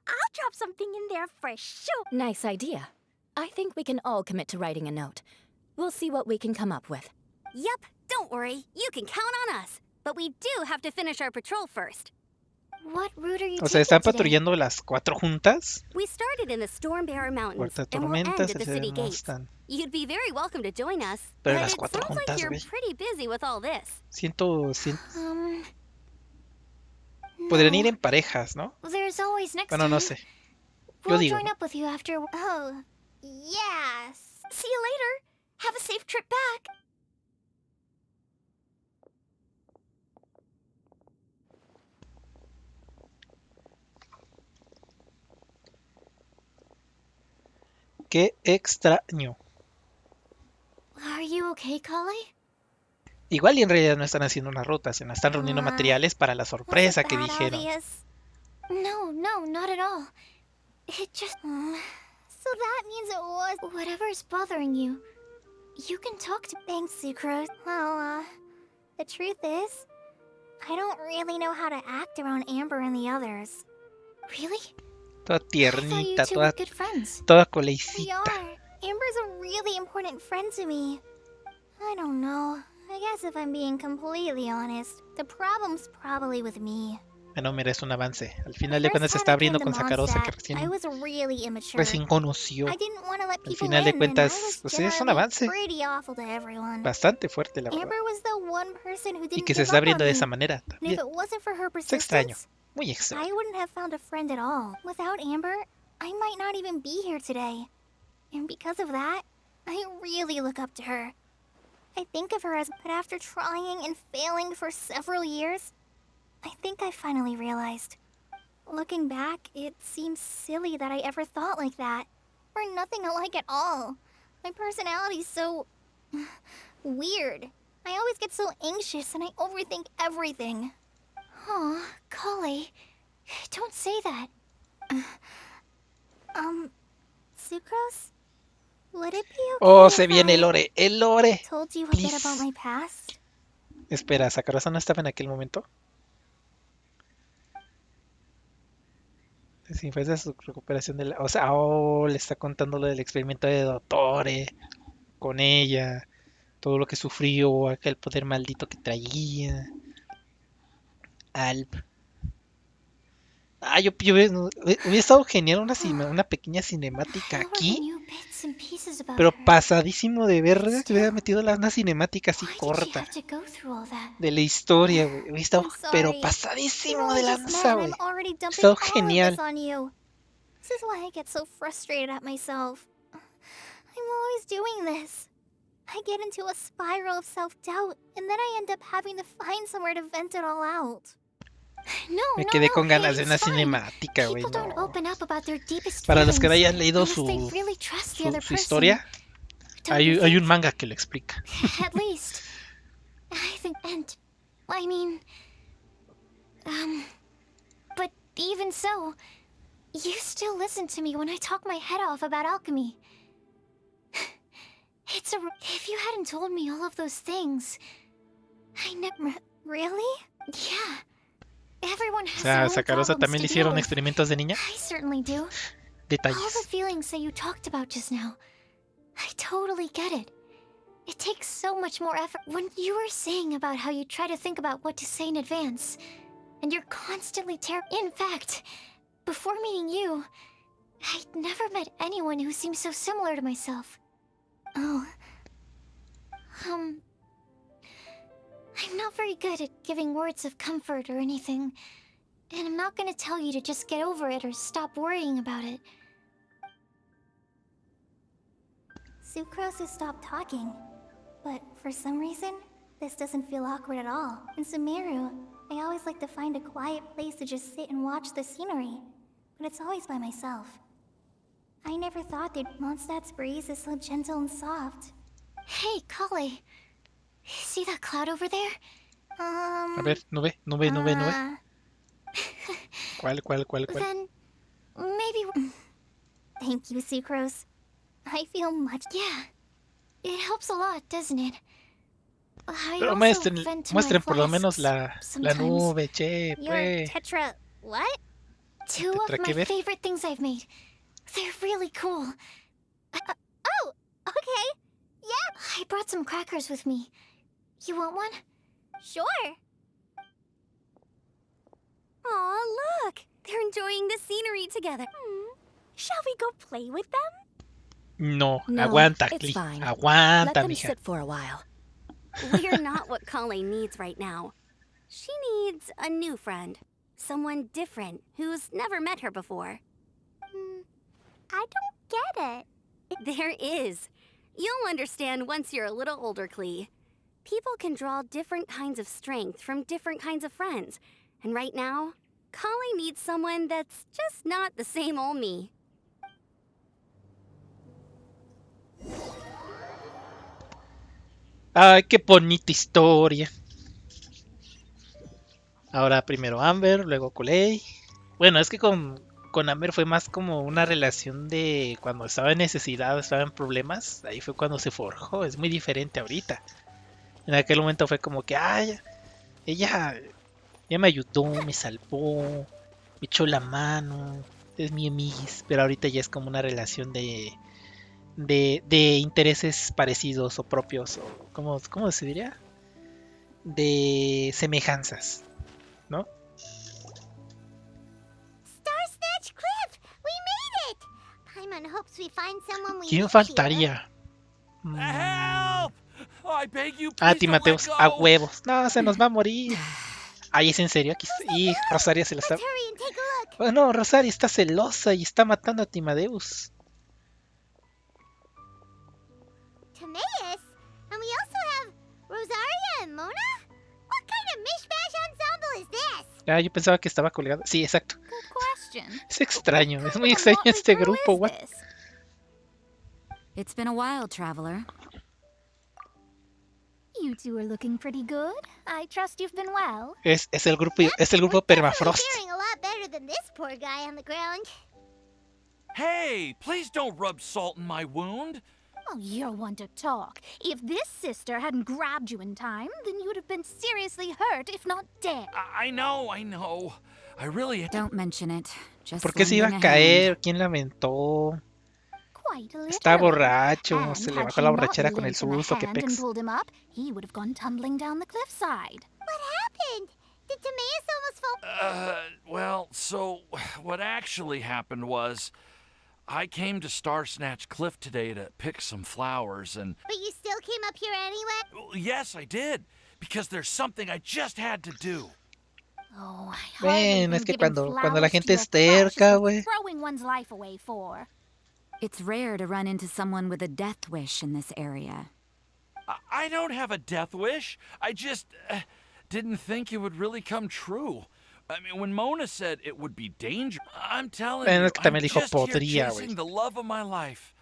I'll drop something in there for sure. Nice idea. I think we can all commit to writing a note. We'll see what we can come up with. Yep, don't worry. You can count on us. But we do have to finish our patrol first. What route are you O sea, taking ¿están today? patrullando las 4 juntas? We started in the Stormbearer Mountains, Puerta and we'll end Tormentas, at the city gates. están. You'd be very welcome to join us, Pero but las it 4 sounds like juntas, you're güey. pretty busy with all this. Podrían ir en parejas, ¿no? There's always next Bueno, time. no sé. Yo We'll digo. join up with you after... Oh, yes. See you later. Have a safe trip back. Qué extraño. Are you okay, Kale? Igual y en realidad no están haciendo una ruta, sino están reuniendo materiales para la sorpresa que dijeron. No, not at all. It just... So that means it was... Whatever's bothering you, you can talk to... Thanks, Sucrose. Well, the truth is, I don't really know how to act around Amber and the others. Really? Toda I thought you tiernita, two were toda, good friends. toda We colecita. are. Amber's a really important friend to me. I don't know. I guess if I'm being completely honest, the problem's probably with me. Bueno, mira, es un avance. Al final de cuentas se está abriendo con Sacarosa, que I was really immature. recién conoció. I didn't want to let Al people final de in, cuentas, and I was pues es un generally avance pretty awful to everyone. bastante fuerte, la verdad. Amber was the one person who Y didn't que se give está up abriendo on de me. esa manera And if también. it wasn't for her Es extraño, persistence, muy extraño. I wouldn't have found a friend at all. Without Amber, I might not even be here today. And because of that, I really look up to her. I think of her as... But after trying and failing for several years, I think I finally realized. Looking back, it seems silly that I ever thought like that. We're nothing alike at all. My personality's so... weird. I always get so anxious and I overthink everything. Aw, Kale, don't say that. Sucrose? Would it be okay Oh, if se viene I el lore, el lore. told you a Please. bit about my past? Espera, ¿Sacarosa no estaba en aquel momento? Si fue esa su recuperación de la... O sea, le está contando lo del experimento de Dottore con ella, todo lo que sufrió, aquel poder maldito que traía. Alp. Yo hubiera estado genial una pequeña cinemática How are the aquí, new bits and pieces about pero her? pasadísimo de verga que hubiera metido una cinemática así Why did she corta have to go through all that? de la historia, güey. Hubiera estado, I'm pero sorry. We pasadísimo only de just lanza, met and güey. I'm already dumping Estado all of genial. this on you. This is why I get so frustrated at myself. I'm always doing this. I get into a spiral of self-doubt, and then I end up having to find somewhere to vent it all out. Me quedé con ganas de una cinemática, güey. People don't No. open up about their deepest Para los que no feelings hayan leído unless they really trust the other su person. historia, Don't you hay think? un manga que lo explica. At least, I think, and I mean, but even so, you still listen to me when I talk my head off about alchemy. If you hadn't told me all of those things, I never. Really? Yeah. Everyone O has sea, their a own Sakarosa problems también le to deal hicieron with. experimentos de niña. I certainly do. All Detalles. the feelings that you talked about just now, I totally get it. It takes so much more effort. When you were saying about how you try to think about what to say in advance, and you're constantly In fact, before meeting you, I'd never met anyone who seemed so similar to myself. Oh. I'm not very good at giving words of comfort or anything, and I'm not gonna tell you to just get over it or stop worrying about it. Sucrose has stopped talking, but for some reason, this doesn't feel awkward at all. In Sumeru, I always like to find a quiet place to just sit and watch the scenery, but it's always by myself. I never thought that Mondstadt's breeze is so gentle and soft. Hey, Kale. See that cloud over there? A ver, nube. ¿Cuál? Then, maybe... Thank you, Sucrose. I feel much... Yeah. It helps a lot, doesn't it? Pero muestren por lo menos la nube, che, Your pues. tetra... what? Two of my favorite things I've made. They're really cool. Oh, okay. Yeah. I brought some crackers with me. You want one? Sure. Aw, look! They're enjoying the scenery together. Shall we go play with them? No, No, aguanta, it's Cli. fine. Aguanta, Let them mija. sit for a while. We're not what Kale needs right now. She needs a new friend. Someone different, who's never met her before. I don't get it. There is. You'll understand once you're a little older, Klee. People can draw different kinds of strength from different kinds of friends. And right now, Kale needs someone that's just not the same old me. Ay, qué bonita historia. Ahora primero Amber, luego Coley. Bueno, es que con Amber fue más como una relación de cuando estaba en necesidad, estaba en problemas. Ahí fue cuando se forjó. Es muy diferente ahorita. En aquel momento fue como que, ay, ella me ayudó, me salvó, me echó la mano, es mi amiguis. Pero ahorita ya es como una relación de intereses parecidos o propios, o ¿cómo se diría? De semejanzas, ¿no? Snatch Cliff! We made it! Paimon hopes we find someone we ¿Quién know faltaría? Help! I beg you, Ah, please don't let Timateus, go. a huevos. No, se nos va a morir. Ay, ¿es en serio? Aquí y Rosaria se la está... Let's hurry and take a look. Bueno, Rosaria está celosa y está matando a Timadeus. Timaeus? And we also have Rosaria and Mona? What kind of mishmash ensemble is this? Ah, yo pensaba que estaba colgado. Sí, exacto. Good question. Es extraño, es muy extraño este grupo. What? It's been a while, traveler. You two are looking pretty good. I trust you've been well. Es el grupo Permafrost. Faring a lot better than this poor guy on the ground. Hey, please don't rub salt in my wound. Oh, you're one to talk. If this sister hadn't grabbed you in time, then you'd have been seriously hurt, if not dead. I know. I really... Don't mention it. Just ¿Por qué se iba a caer? ¿Quién la aventó? Quite literally. Está borracho, And se le had bajó she la not borrachera con el lent him a susto, que hand and pex. pulled him up, he would have gone tumbling down the cliffside. What happened? Did Timaeus almost fall? Well, so what actually happened was I came to Star Snatch Cliff today to pick some flowers and... But you still came up here anyway? Yes, I did. Because there's something I just had to do. Oh, I Bueno, es que cuando la gente es terca, terca, güey. throwing one's life away for. It's rare to run into someone with a death wish in this area. I don't have a death wish. I just didn't think it would really come true. I mean, when Mona said it would be dangerous, I'm telling Bueno, you, es que I'm también dijo just here podría, chasing güey. the love of my life.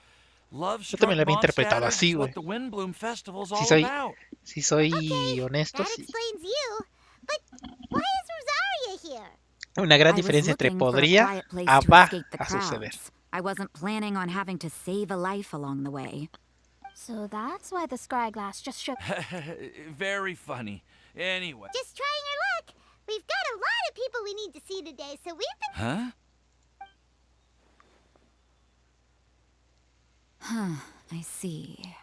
Love Yo también struck lo había interpretado Mondstadt así, is what güey. the Windbloom Festival's Si all soy, about. si soy honesto, That sí. explains you. But why is Rosaria here? Una gran I was diferencia entre looking for a podría quiet place a to va escape the a suceder. crowds. I wasn't planning on having to save a life along the way. So that's why the Scryglass just shook. Very funny. Anyway. Just trying our luck. We've got a lot of people we need to see today, so we've been... Huh? Huh, I see.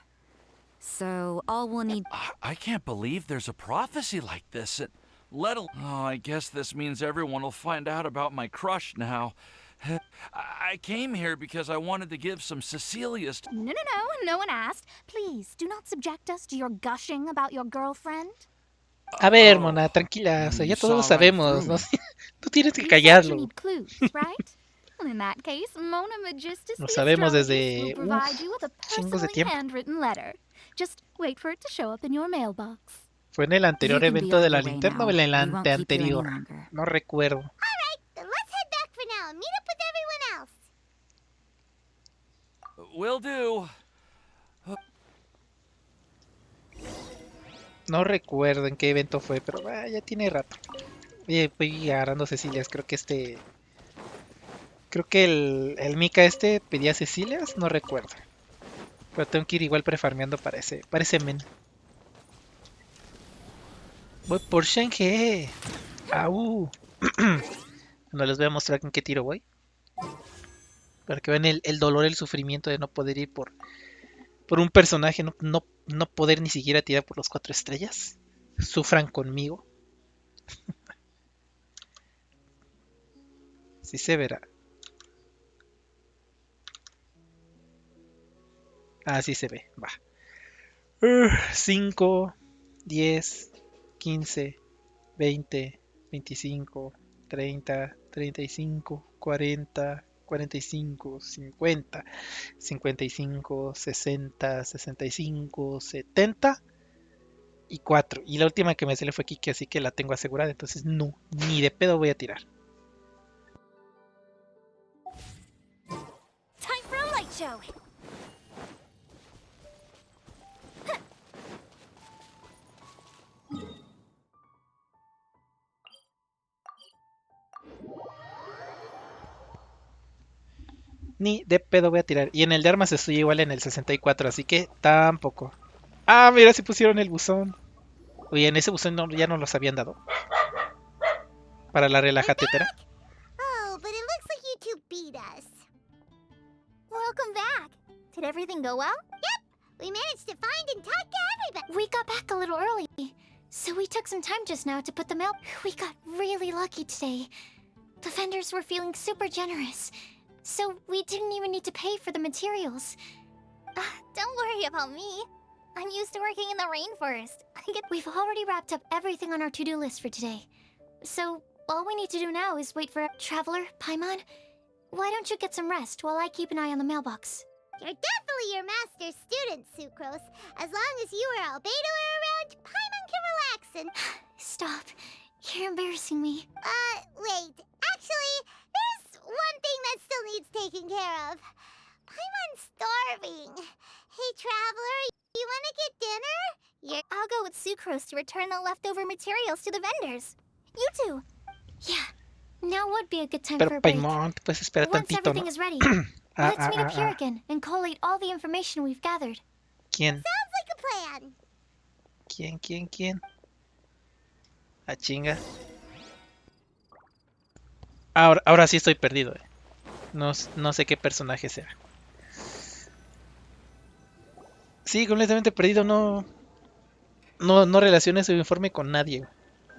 So all we'll need... I can't believe there's a prophecy like this. Oh, I guess this means everyone will find out about my crush now. I came here because I wanted to give some Cecilia's... No one asked. Please, do not subject us to your gushing about your girlfriend. A ver, Mona, tranquila, o sea, You ya todos lo saw right sabemos, through ¿no? me. Tú tienes que You said you callarlo. need clues, right? Well, in that case, Mona Magistus, Lo the sabemos astrologist, desde will provide you with a chingos de personally tiempo. handwritten letter. Just wait for it to show up in your mailbox. ¿Fue en el anterior You can be evento de on la your way linterna o now. en el We won't keep you any anteanterior? longer. No recuerdo. Alright, then let's head back for now and meet up with everyone else. Will do. No recuerdo en qué evento fue, pero ya tiene rato. Voy agarrando Cecilias, creo que Creo que el Mika pedía Cecilias, no recuerdo. Pero tengo que ir igual prefarmeando para ese men. Voy por Shenge. ¡Au! No les voy a mostrar en qué tiro voy. Para que vean el dolor, el sufrimiento de no poder ir por un personaje, no poder ni siquiera tirar por los 4 estrellas. Sufran conmigo. Sí se verá. Así se ve, va. 5, 10, 15, 20, 25, 30, 35, 40, 45, 50, 55, 60, 65, 70 y 4. Y la última que me sale fue Kiki, así que la tengo asegurada. Entonces no, ni de pedo voy a tirar. Time for a light show. Ni de pedo voy a tirar. Y en el de armas estoy igual en el 64, así que tampoco. Ah, mira, si pusieron el buzón. Oye, en ese buzón ya no los habían dado. Para la relajatetera. Oh, but it looks like you two beat us. Welcome back. Did everything go well? Yep, we managed to find and talk to everybody. We got back a little early, so we took some time just now to put the mail. We got really lucky today. The vendors were feeling super generous, so we didn't even need to pay for the materials. Don't worry about me. I'm used to working in the rainforest. We've already wrapped up everything on our to-do list for today. So all we need to do now is wait for Traveler, Paimon. Why don't you get some rest while I keep an eye on the mailbox? You're definitely your master's student, Sucrose. As long as you or Albedo are around, Paimon can relax and... Stop. You're embarrassing me. Wait. Actually, there's one thing that still needs taking care of. Paimon's starving. Hey, Traveler, you wanna get dinner? I'll go with Sucrose to return the leftover materials to the vendors. You too. Yeah. Now would be a good time for Pero a break. Paimon, te puedes esperar Once tantito, everything ¿no? is ready, let's meet up here again and collate all the information we've gathered. ¿Quién? Sounds like a plan. ¿Quién? A chinga. Ahora sí estoy perdido, No sé qué personaje sea. Sí, completamente perdido, no relaciono ese informe con nadie.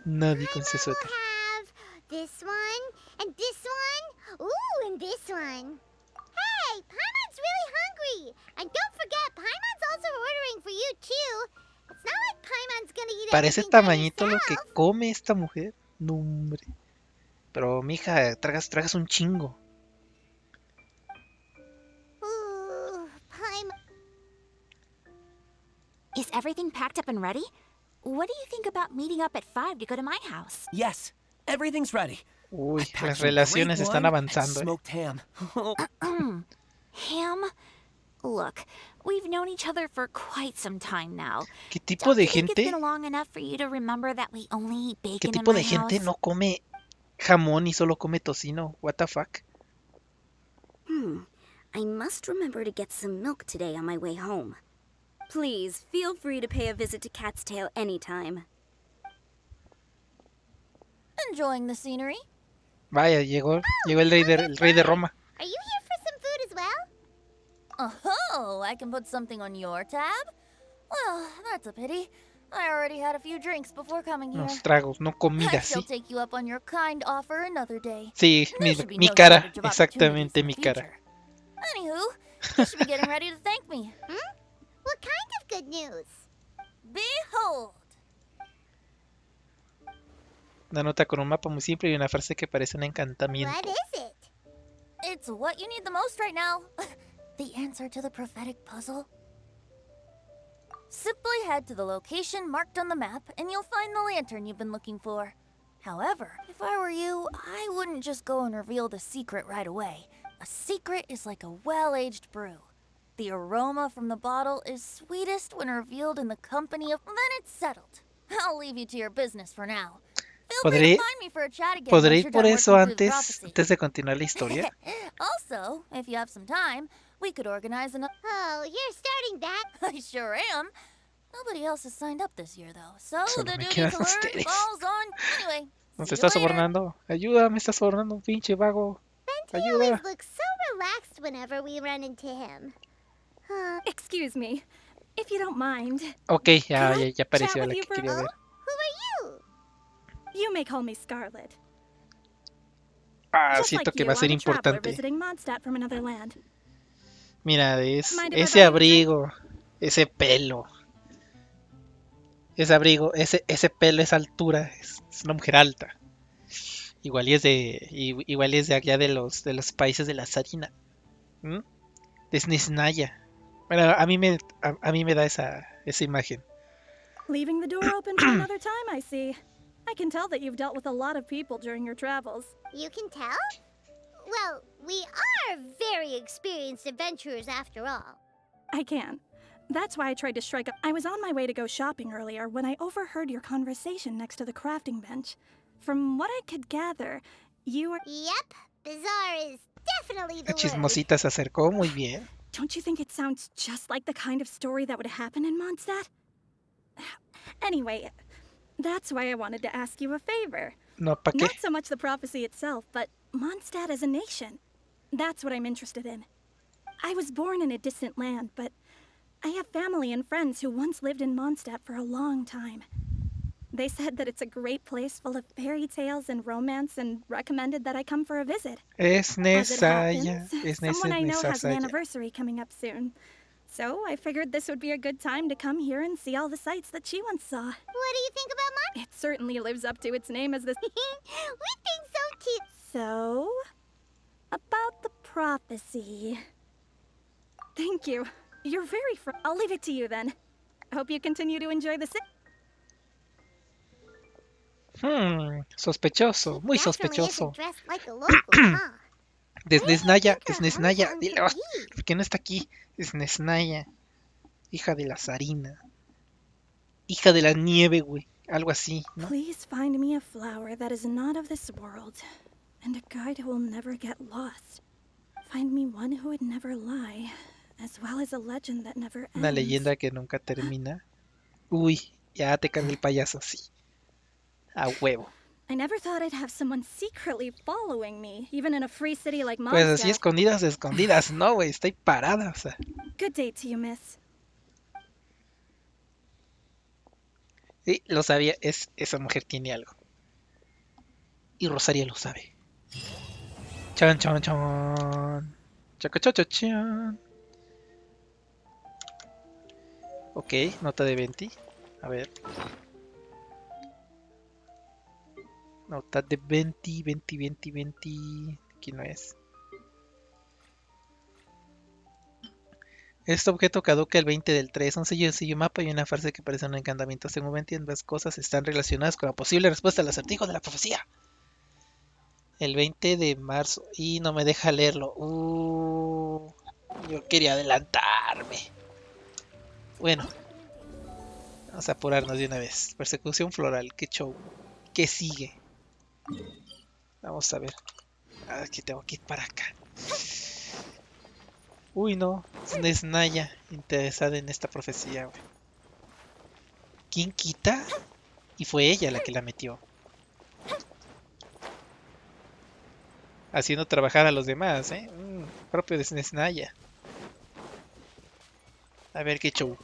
Nadie con ese suéter. Have this one, and this one, ooh, and this one. Hey, Paimon's really hungry. And don't forget, Paimon's also ordering for you too. It's not like Paimon's gonna eat Parece everything by tamañito lo que himself. come esta mujer. No, hombre. Pero, mija, tragas un chingo. Ooh, Paimon. Is everything packed up and ready? What do you think about meeting up at 5 to go to my house? Yes, everything's ready. Uy, I packed las some relaciones great están wine and avanzando, smoked ham. Ham? Look, we've known each other for quite some time now. ¿Qué tipo Don't de you think it's gente? been long enough for you to remember that we only eat ¿Qué bacon in tipo my de gente house? no come jamón y solo come tocino? What the fuck? I must remember to get some milk today on my way home. Please, feel free to pay a visit to Cat's Tail anytime. Enjoying the scenery? Vaya, llegó el rey de Roma. Are you here for some food as well? Oh, I can put something on your tab? Well, that's a pity. I already had a few drinks before coming here. Unos tragos, no comida, I shall sí. take you up on your kind offer another day. Sí, There should be mi no cara, shortage of opportunities exactamente in mi the cara. future. Anywho, you should be getting ready to thank me. What kind of good news? Behold! Una nota con un mapa muy simple y una frase que parece un encantamiento. What is it? It's what you need the most right now. The answer to the prophetic puzzle. Simply head to the location marked on the map and you'll find the lantern you've been looking for. However, if I were you, I wouldn't just go and reveal the secret right away. A secret is like a well-aged brew. The aroma from the bottle is sweetest when revealed in the company of... Then it's settled. I'll leave you to your business for now. Feel free to find me for a chat again ¿Podré once ir you're por done eso working through the antes prophecy. de continuar la historia? Also, if you have some time, we could organize an... Oh, you're starting that? I sure am. Nobody else has signed up this year, though, so Solo the me duty quedan to learn ustedes. falls on... Anyway, Nos see you está later. sobornando. Ayuda, me está sobornando, pinche vago. He Ayuda. always looks so relaxed whenever we run into him. Excuse me, if you don't mind. Ok, ya Chat apareció with la you que for a quería ver. Who are you? You may call me Scarlet. Ah, Just siento like que you, va a ser I'm a traveler importante. visiting Mondstadt from another land. Mira, Mind if I ese buy you a drink? abrigo, ese pelo, ese abrigo, ese pelo, esa altura, es una mujer alta. Igual y es igual y es de allá de los países de la Sarina. ¿Mm? De Snisnaya. Bueno, a mí me da esa imagen. Leaving the door open for another time, I see. I can tell that you've dealt with a lot of people during your travels. You can tell? Well, we are very experienced adventurers after all. I can. That's why I tried to strike up. I was on my way to go shopping earlier when I overheard your conversation next to the crafting bench. From what I could gather, you are... Yep, bizarre is definitely the La word. chismosita se acercó muy bien. Don't you think it sounds just like the kind of story that would happen in Mondstadt? Anyway, that's why I wanted to ask you a favor. No, ¿pa' qué? Not so much the prophecy itself, but Mondstadt as a nation. That's what I'm interested in. I was born in a distant land, but I have family and friends who once lived in Mondstadt for a long time. They said that it's a great place full of fairy tales and romance and recommended that I come for a visit. Es As it Nesaya, happens, someone I know has an anniversary coming up soon. So I figured this would be a good time to come here and see all the sights that she once saw. What do you think about mine? It certainly lives up to its name as the... We think so too. So, about the prophecy. Thank you. You're very I'll leave it to you then. Hope you continue to enjoy the Sospechoso, muy Definitely isn't sospechoso. dressed like a local, huh? Desnesnaya, dile, ¿por qué no está aquí? Desnesnaya, hija de la Sarina, hija de la nieve, güey, algo así, ¿no? Please find me a flower that is not of this world, and a guide who will never get lost. Find me one who would never lie, as well as a legend that never Una ends. leyenda que nunca termina. Uy, ya te cargué el payaso, sí. A huevo. I never thought I'd have someone secretly following me, even in a free city like Pues así Mondstadt. escondidas, no, güey, estoy parada, o sea. Good day to you, miss. Sí, lo sabía, esa mujer tiene algo. Y Rosaria lo sabe. Chan, chan, chan. Chacachachachan. Ok, nota de 20. A ver. Nota de 20, 20, 20, 20. Aquí no es. Este objeto caduca el 20 del 3. Un sello mapa y una frase que parece un encantamiento. Según entiendo, ambas cosas están relacionadas con la posible respuesta al acertijo de la profecía. El 20 de marzo. Y no me deja leerlo. Yo quería adelantarme. Bueno, vamos a apurarnos de una vez. Persecución floral. Qué show. ¿Qué sigue? Vamos a ver. Aquí tengo que ir para acá. Uy, no. Es Naya interesada en esta profecía, güey. ¿Quién quita? Y fue ella la que la metió. Haciendo trabajar a los demás, ¿eh? Propio de Naya. A ver qué show.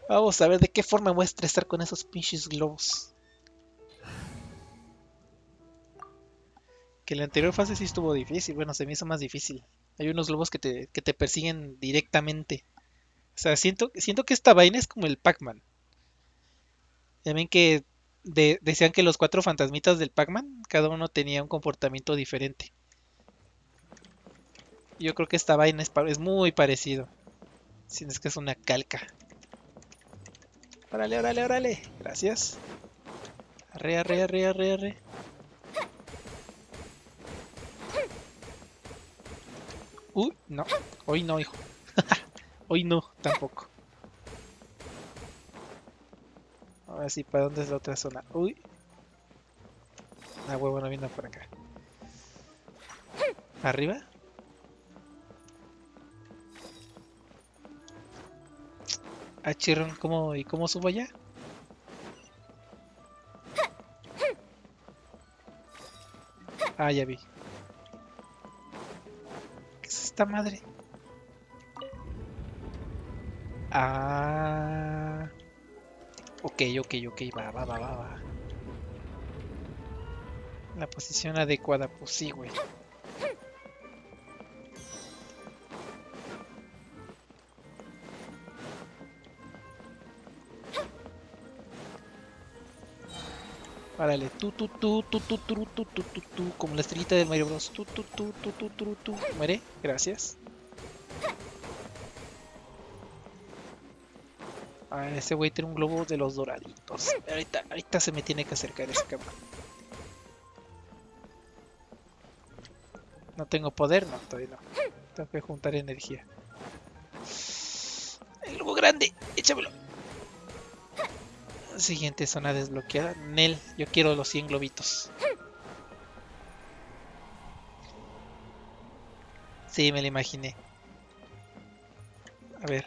Vamos a ver de qué forma voy a estresar con esos pinches globos. Que la anterior fase sí estuvo difícil. Bueno, se me hizo más difícil. Hay unos globos que te persiguen directamente. O sea, siento que esta vaina es como el Pac-Man. Ya ven que decían que los 4 fantasmitas del Pac-Man, cada uno tenía un comportamiento diferente. Yo creo que esta vaina es muy parecido. Si no es que es una calca. Órale, órale, órale. Gracias. Arre, arre, arre, arre, arre. Uy, no. Hoy no, hijo. Hoy no, tampoco. Ahora sí, ¿para dónde es la otra zona? Uy. Ah, huevo, no vino por acá. ¿Arriba? Ah, chirrón, ¿y cómo subo allá? Ah, ya vi. ¿Qué es esta madre? Ah. Ok, va. La posición adecuada, pues sí, güey. Árale, como la estrellita del Mario Bros. Muere, gracias. Ah, ese güey tiene un globo de los doraditos. Ahorita se me tiene que acercar ese cabrón. No tengo poder, no, todavía no. Tengo que juntar energía. El globo grande, échamelo. Siguiente zona desbloqueada. Nel, yo quiero los 100 globitos. Sí, me lo imaginé. A ver.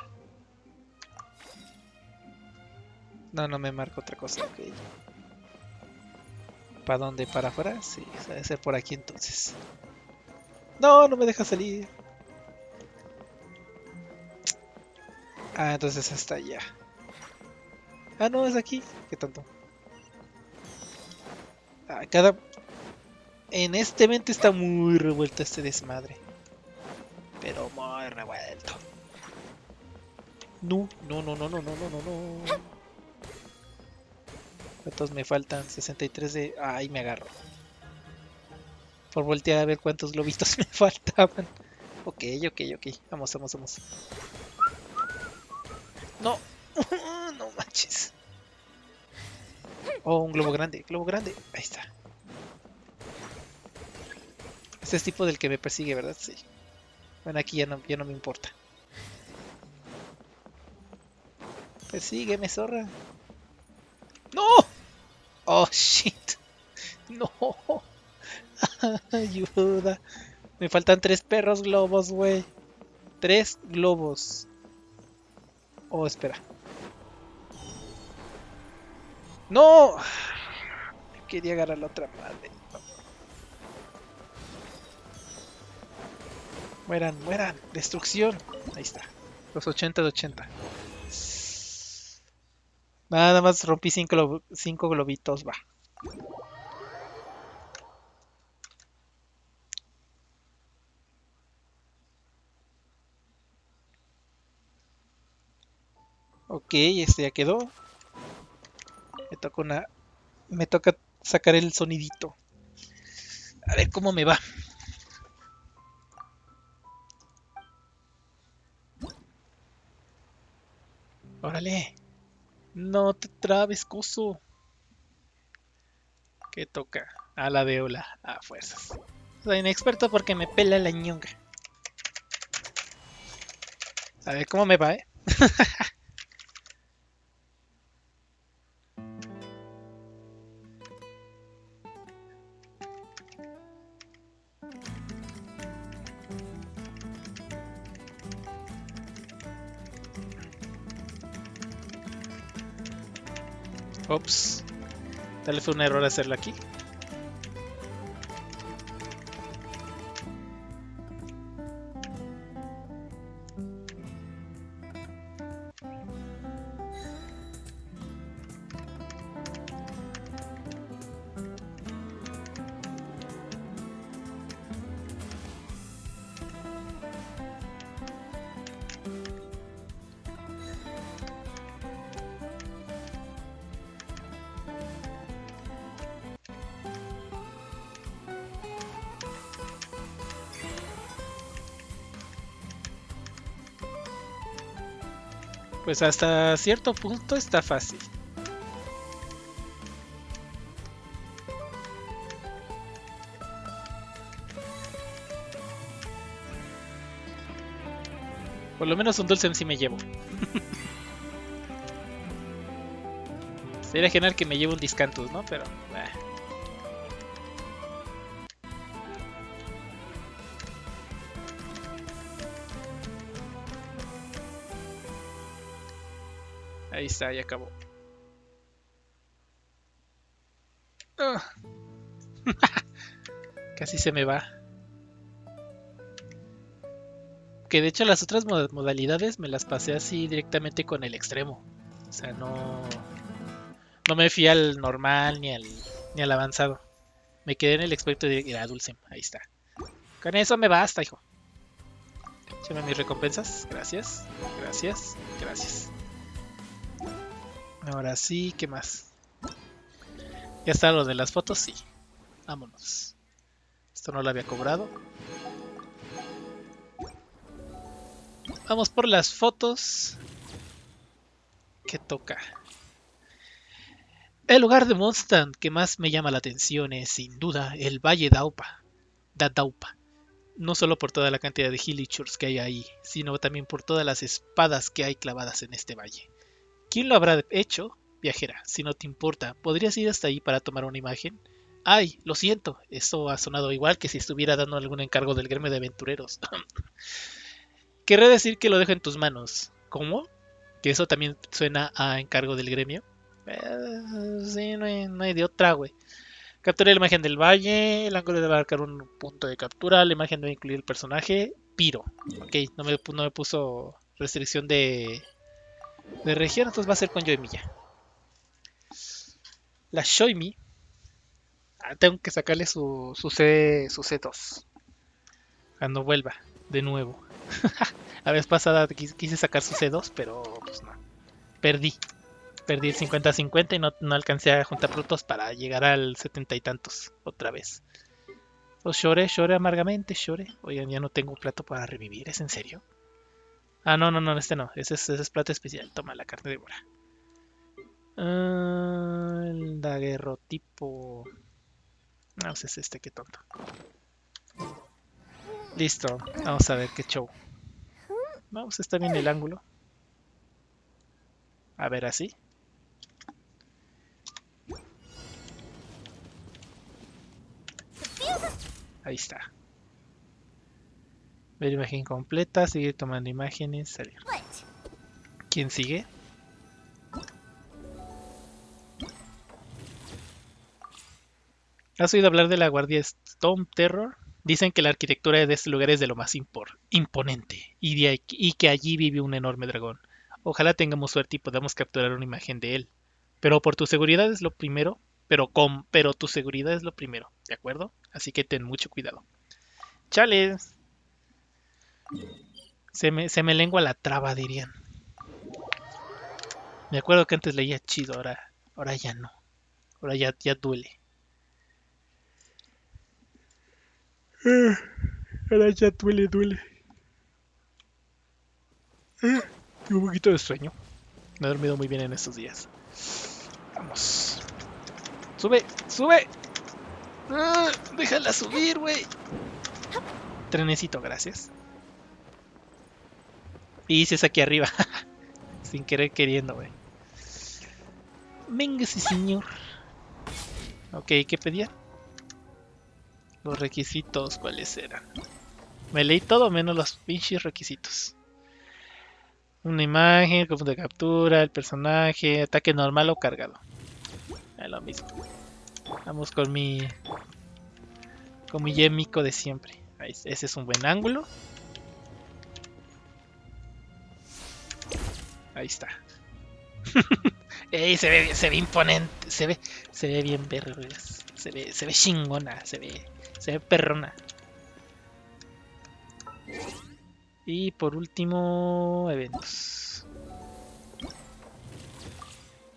No me marco otra cosa. Ok. ¿Para dónde? ¿Para afuera? Sí, debe ser por aquí entonces. No me deja salir. Ah, entonces hasta allá. Ah, no, es aquí. ¿Qué tanto? Ah, En este evento está muy revuelto este desmadre. Pero muy revuelto. No. ¿Cuántos me faltan? 63 de... Ahí me agarro. Por voltear a ver cuántos globitos me faltaban. Ok. Vamos. No. No manches. Oh, un globo grande. Ahí está. Este es tipo del que me persigue, ¿verdad? Sí. Bueno, aquí ya no me importa. Persígueme, zorra. ¡No! Oh, shit. No. Ayuda. Me faltan 3 perros globos, güey. 3 globos. Oh, espera. ¡No! Quería agarrar la otra madre. Mueran. Destrucción. Ahí está. Los 80 de 80. Nada más rompí 5 globitos, va. Ok, este ya quedó. Me toca sacar el sonidito. A ver cómo me va. Órale. No te trabes, coso. ¿Qué toca? A la de Ola. A fuerzas. Soy inexperto porque me pela la ñonga. A ver cómo me va, Ops. Tal vez fue un error hacerlo aquí. Pues hasta cierto punto está fácil. Por lo menos un dulce sí me llevo. Sería genial que me lleve un Discantus, ¿no? Pero... Ahí está, ya acabó. Casi se me va. Que de hecho las otras modalidades me las pasé así directamente con el extremo. O sea, no me fui al normal ni al avanzado. Me quedé en el experto y era Dulcem. Ahí está. Con eso me basta, hijo. Échame mis recompensas. Gracias. Gracias. Gracias. Ahora sí, ¿qué más? Ya está lo de las fotos, sí. Vámonos. Esto no lo había cobrado. Vamos por las fotos. ¿Qué toca? El lugar de Mondstadt que más me llama la atención es, sin duda, el Valle Daupa. No solo por toda la cantidad de Hilichurs que hay ahí, sino también por todas las espadas que hay clavadas en este valle. ¿Quién lo habrá hecho? Viajera, si no te importa, ¿podrías ir hasta ahí para tomar una imagen? Ay, lo siento, esto ha sonado igual que si estuviera dando algún encargo del gremio de aventureros. Querré decir que lo dejo en tus manos. ¿Cómo? ¿Que eso también suena a encargo del gremio? Sí, no hay de otra, güey. Capturé la imagen del valle, el ángulo debe marcar un punto de captura, la imagen debe incluir el personaje, Piro. Ok, no me puso restricción de región, entonces va a ser con Yoimiya. La Shoimi, tengo que sacarle su C2 cuando vuelva de nuevo. La vez pasada quise sacar su C2, pero pues no. Perdí el 50-50 y no alcancé a juntar frutos para llegar al 70 y tantos otra vez. Pues lloré amargamente, lloré. Oigan, ya no tengo plato para revivir, ¿es en serio? Ah, no, este no. Ese es plato especial. Toma la carne de mora. El daguerrotipo. No, pues es este, qué tonto. Listo, vamos a ver qué show. Vamos, está bien el ángulo. A ver, así. Ahí está. Ver imagen completa, seguir tomando imágenes, salir. ¿Quién sigue? ¿Has oído hablar de la Guardia Storm Terror? Dicen que la arquitectura de este lugar es de lo más imponente y que allí vive un enorme dragón. Ojalá tengamos suerte y podamos capturar una imagen de él. Pero por tu seguridad es lo primero, pero tu seguridad es lo primero, ¿de acuerdo? Así que ten mucho cuidado. ¡Chales! Se me lengua la traba, dirían. Me acuerdo que antes leía chido, ahora ya no. Ahora ya duele. Ahora ya duele, duele. Tengo un poquito de sueño. Me he dormido muy bien en estos días. Vamos. ¡Sube! ¡Sube! ¡Déjala subir, güey! Trenecito, gracias. Y si es aquí arriba. Sin querer queriendo, güey. Venga, sí, señor. Ok, ¿qué pedía? Los requisitos, ¿cuáles eran? Me leí todo menos los pinches requisitos. Una imagen, punto de captura, el personaje, ataque normal o cargado. Es lo mismo. Vamos con mi Yemiko de siempre. Ahí, ese es un buen ángulo. Ahí está. Ey, se ve imponente, se ve bien vergas, se ve chingona, se ve perrona. Y por último, eventos.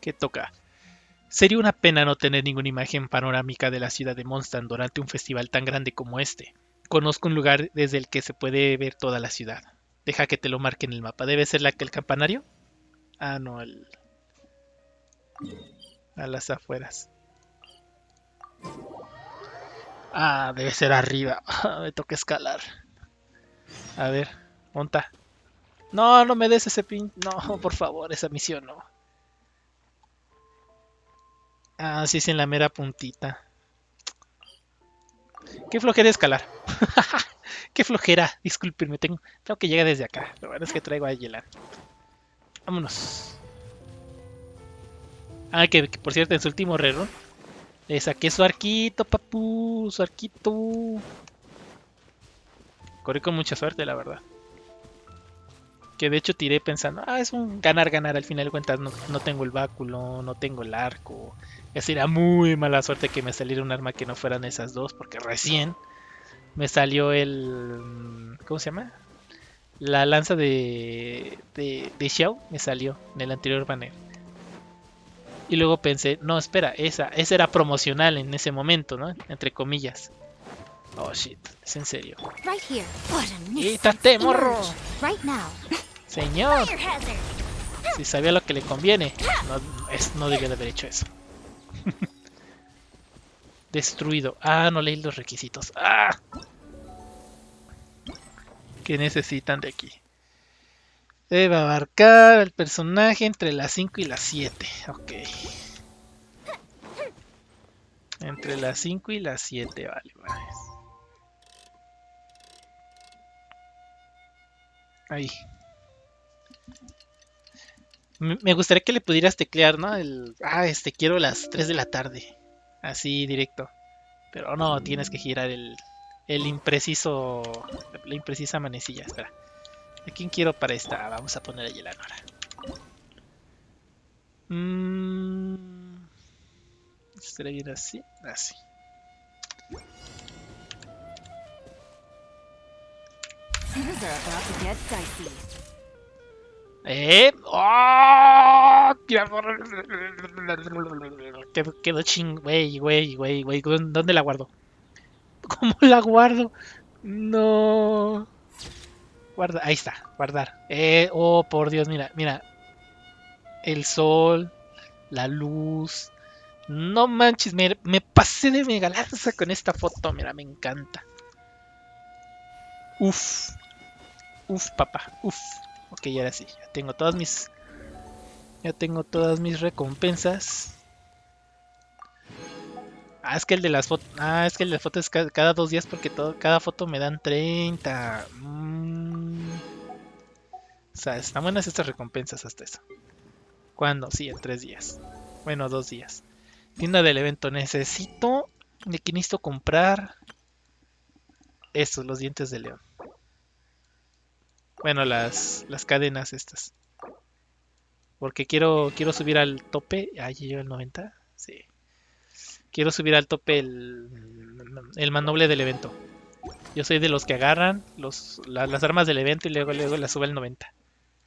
¿Qué toca? Sería una pena no tener ninguna imagen panorámica de la ciudad de Mondstadt durante un festival tan grande como este. Conozco un lugar desde el que se puede ver toda la ciudad. Deja que te lo marque en el mapa. ¿Debe ser el campanario? Ah, no, a las afueras. Ah, debe ser arriba. Me toca escalar. A ver, monta. No, no me des ese pin. No, por favor, esa misión no. Ah, sí, es en la mera puntita. Qué flojera escalar. Qué flojera. Discúlpenme, tengo que llegar desde acá. Lo bueno es que traigo a Yelan. Vámonos. Ah, que por cierto, en su último rerun le saqué su arquito, papu. Su arquito. Corrí con mucha suerte, la verdad. Que de hecho tiré pensando, es un ganar-ganar. Al final de cuentas no tengo el báculo, no tengo el arco. Esa era muy mala suerte que me saliera un arma que no fueran esas dos, porque recién me salió el... ¿Cómo se llama? La lanza de Xiao me salió en el anterior banner. Y luego pensé, no, espera, esa era promocional en ese momento, ¿no? Entre comillas. Oh, shit, es en serio. ¡Quítate, morro! Señor, si sabía lo que le conviene, no debía de haber hecho eso. Destruido. Ah, no leí los requisitos. Ah, ¿qué necesitan de aquí? Debe abarcar al personaje entre las 5 y las 7. Ok. Entre las 5 y las 7, vale. Ahí. Me gustaría que le pudieras teclear, ¿no? Quiero las 3 de la tarde. Así directo. Pero no, tienes que girar el impreciso. La imprecisa manecilla. Espera. ¿A quién quiero para esta? Vamos a poner a Yelanora. ¿Estaría bien así? Así. ¡Oh! Quedó ching. Güey. ¿Dónde la guardo? ¿Cómo la guardo? No. Guarda. Ahí está. Guardar. Oh, por Dios, mira. El sol. La luz. No manches, me pasé de mega lanza con esta foto. Mira, me encanta. Uf, papá, uf. Ok, ahora sí, ya tengo todas mis recompensas. Es que el de las fotos, es que el de fotos es cada 2 días porque cada foto me dan 30. O sea, están buenas estas recompensas hasta eso. ¿Cuándo? Sí, en 3 días. Bueno, 2 días. Tienda del evento. Necesito comprar estos, los dientes de león. Bueno, las cadenas estas. Porque quiero subir al tope. Ya llevo el 90. Sí. Quiero subir al tope el mandoble del evento. Yo soy de los que agarran las armas del evento y luego las sube al 90.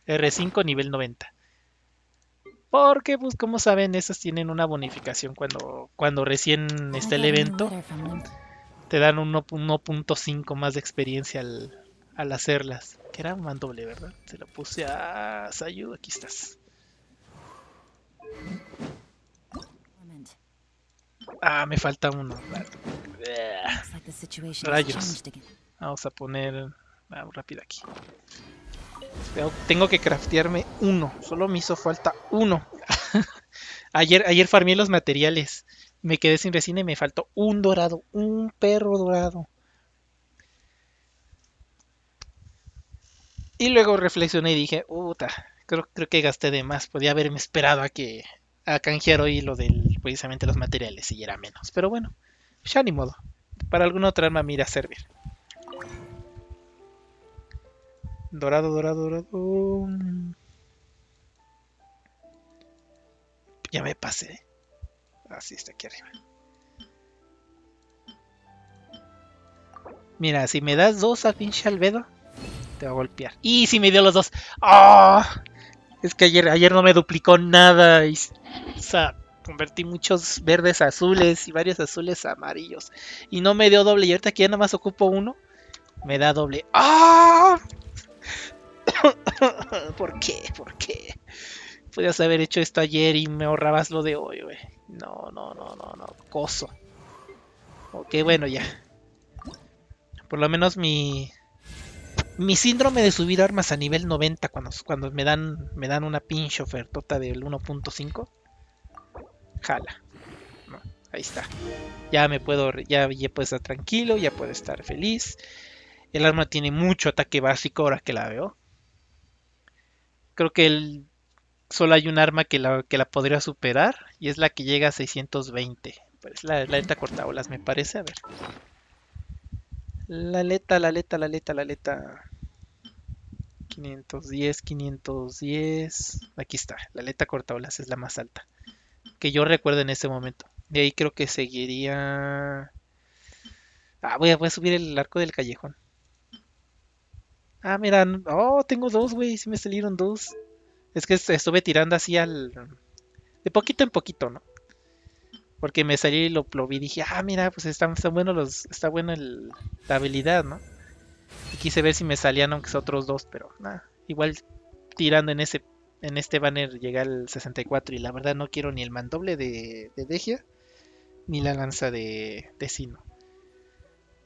R5 nivel 90. Porque, pues, como saben, esas tienen una bonificación cuando recién está el evento. Te dan 1.5 más de experiencia al hacerlas. Que era un mandoble, ¿verdad? Se lo puse a Sayu. Aquí estás. Ah, me falta uno. Rayos. Vamos a poner... Vamos rápido aquí. Tengo que craftearme uno. Solo me hizo falta uno. Ayer farmeé los materiales. Me quedé sin resina y me faltó un dorado. Un perro dorado. Y luego reflexioné y dije, puta, creo que gasté de más. Podía haberme esperado a canjear hoy lo del precisamente los materiales y era menos. Pero bueno, ya ni modo. Para alguna otra arma me irá a servir. Dorado, dorado, dorado. Ya me pasé. Así está aquí arriba. Mira, si me das dos a pinche albedo, te va a golpear. Y si me dio los dos. ¡Ah! Es que ayer no me duplicó nada. O sea, convertí muchos verdes a azules y varios azules a amarillos. Y no me dio doble. Y ahorita que ya nada más ocupo uno, me da doble. ¡Ah! ¿Por qué? ¿Por qué? Podías haber hecho esto ayer y me ahorrabas lo de hoy, güey. No, no, no, no, no. Coso. Ok, bueno, ya. Por lo menos mi síndrome de subir armas a nivel 90 cuando me dan una pinche ofertota del 1.5. Jala. No, ahí está. Ya puedo estar tranquilo, ya puedo estar feliz. El arma tiene mucho ataque básico ahora que la veo. Creo que solo hay un arma que la podría superar y es la que llega a 620. Pues la aleta cortabolas me parece, a ver. La aleta. 510, 510. Aquí está, la aleta cortabolas es la más alta. Que yo recuerdo en ese momento. De ahí creo que seguiría... Ah, voy a subir el arco del callejón. Ah, mira. Oh, tengo dos, güey. Sí me salieron dos. Es que estuve tirando así de poquito en poquito, ¿no? Porque me salí y lo vi y dije, ah, mira, pues están buenos está buena la habilidad, ¿no? Y quise ver si me salían aunque sea otros dos, pero nada. Igual tirando en este banner llega al 64 y la verdad no quiero ni el mandoble de Degia ni la lanza de Sino.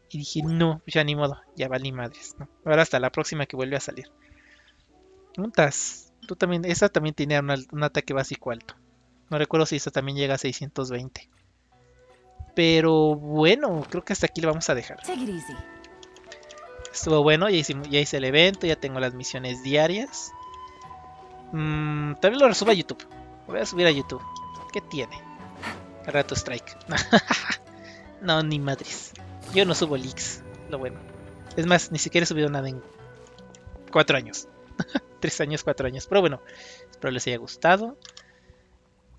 Y dije, no, ya ni modo, ya valí madres, ¿no? Ahora hasta la próxima que vuelve a salir. Preguntas, tú también, esa también tenía un ataque básico alto. No recuerdo si esa también llega a 620. Pero bueno, creo que hasta aquí lo vamos a dejar. Estuvo bueno, ya hice el evento, ya tengo las misiones diarias. También lo resubo a YouTube. Lo voy a subir a YouTube. ¿Qué tiene? Al rato strike. No, ni madres. Yo no subo leaks, lo bueno. Es más, ni siquiera he subido nada en 4 años. 3 años, 4 años. Pero bueno, espero les haya gustado.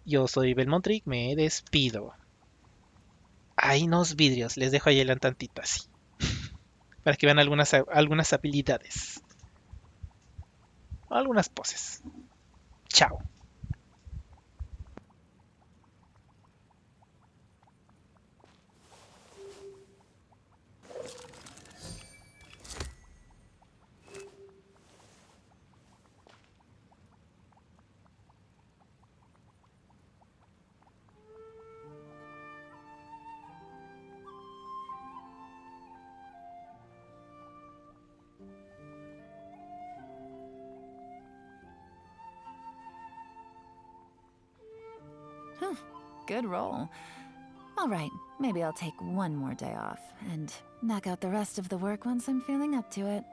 Yo soy Belmontric, me despido. Ahí nos vidrios, les dejo ahí el tantito así. Para que vean algunas habilidades. Algunas poses. Chao. Good roll. All right, maybe I'll take one more day off and knock out the rest of the work once I'm feeling up to it.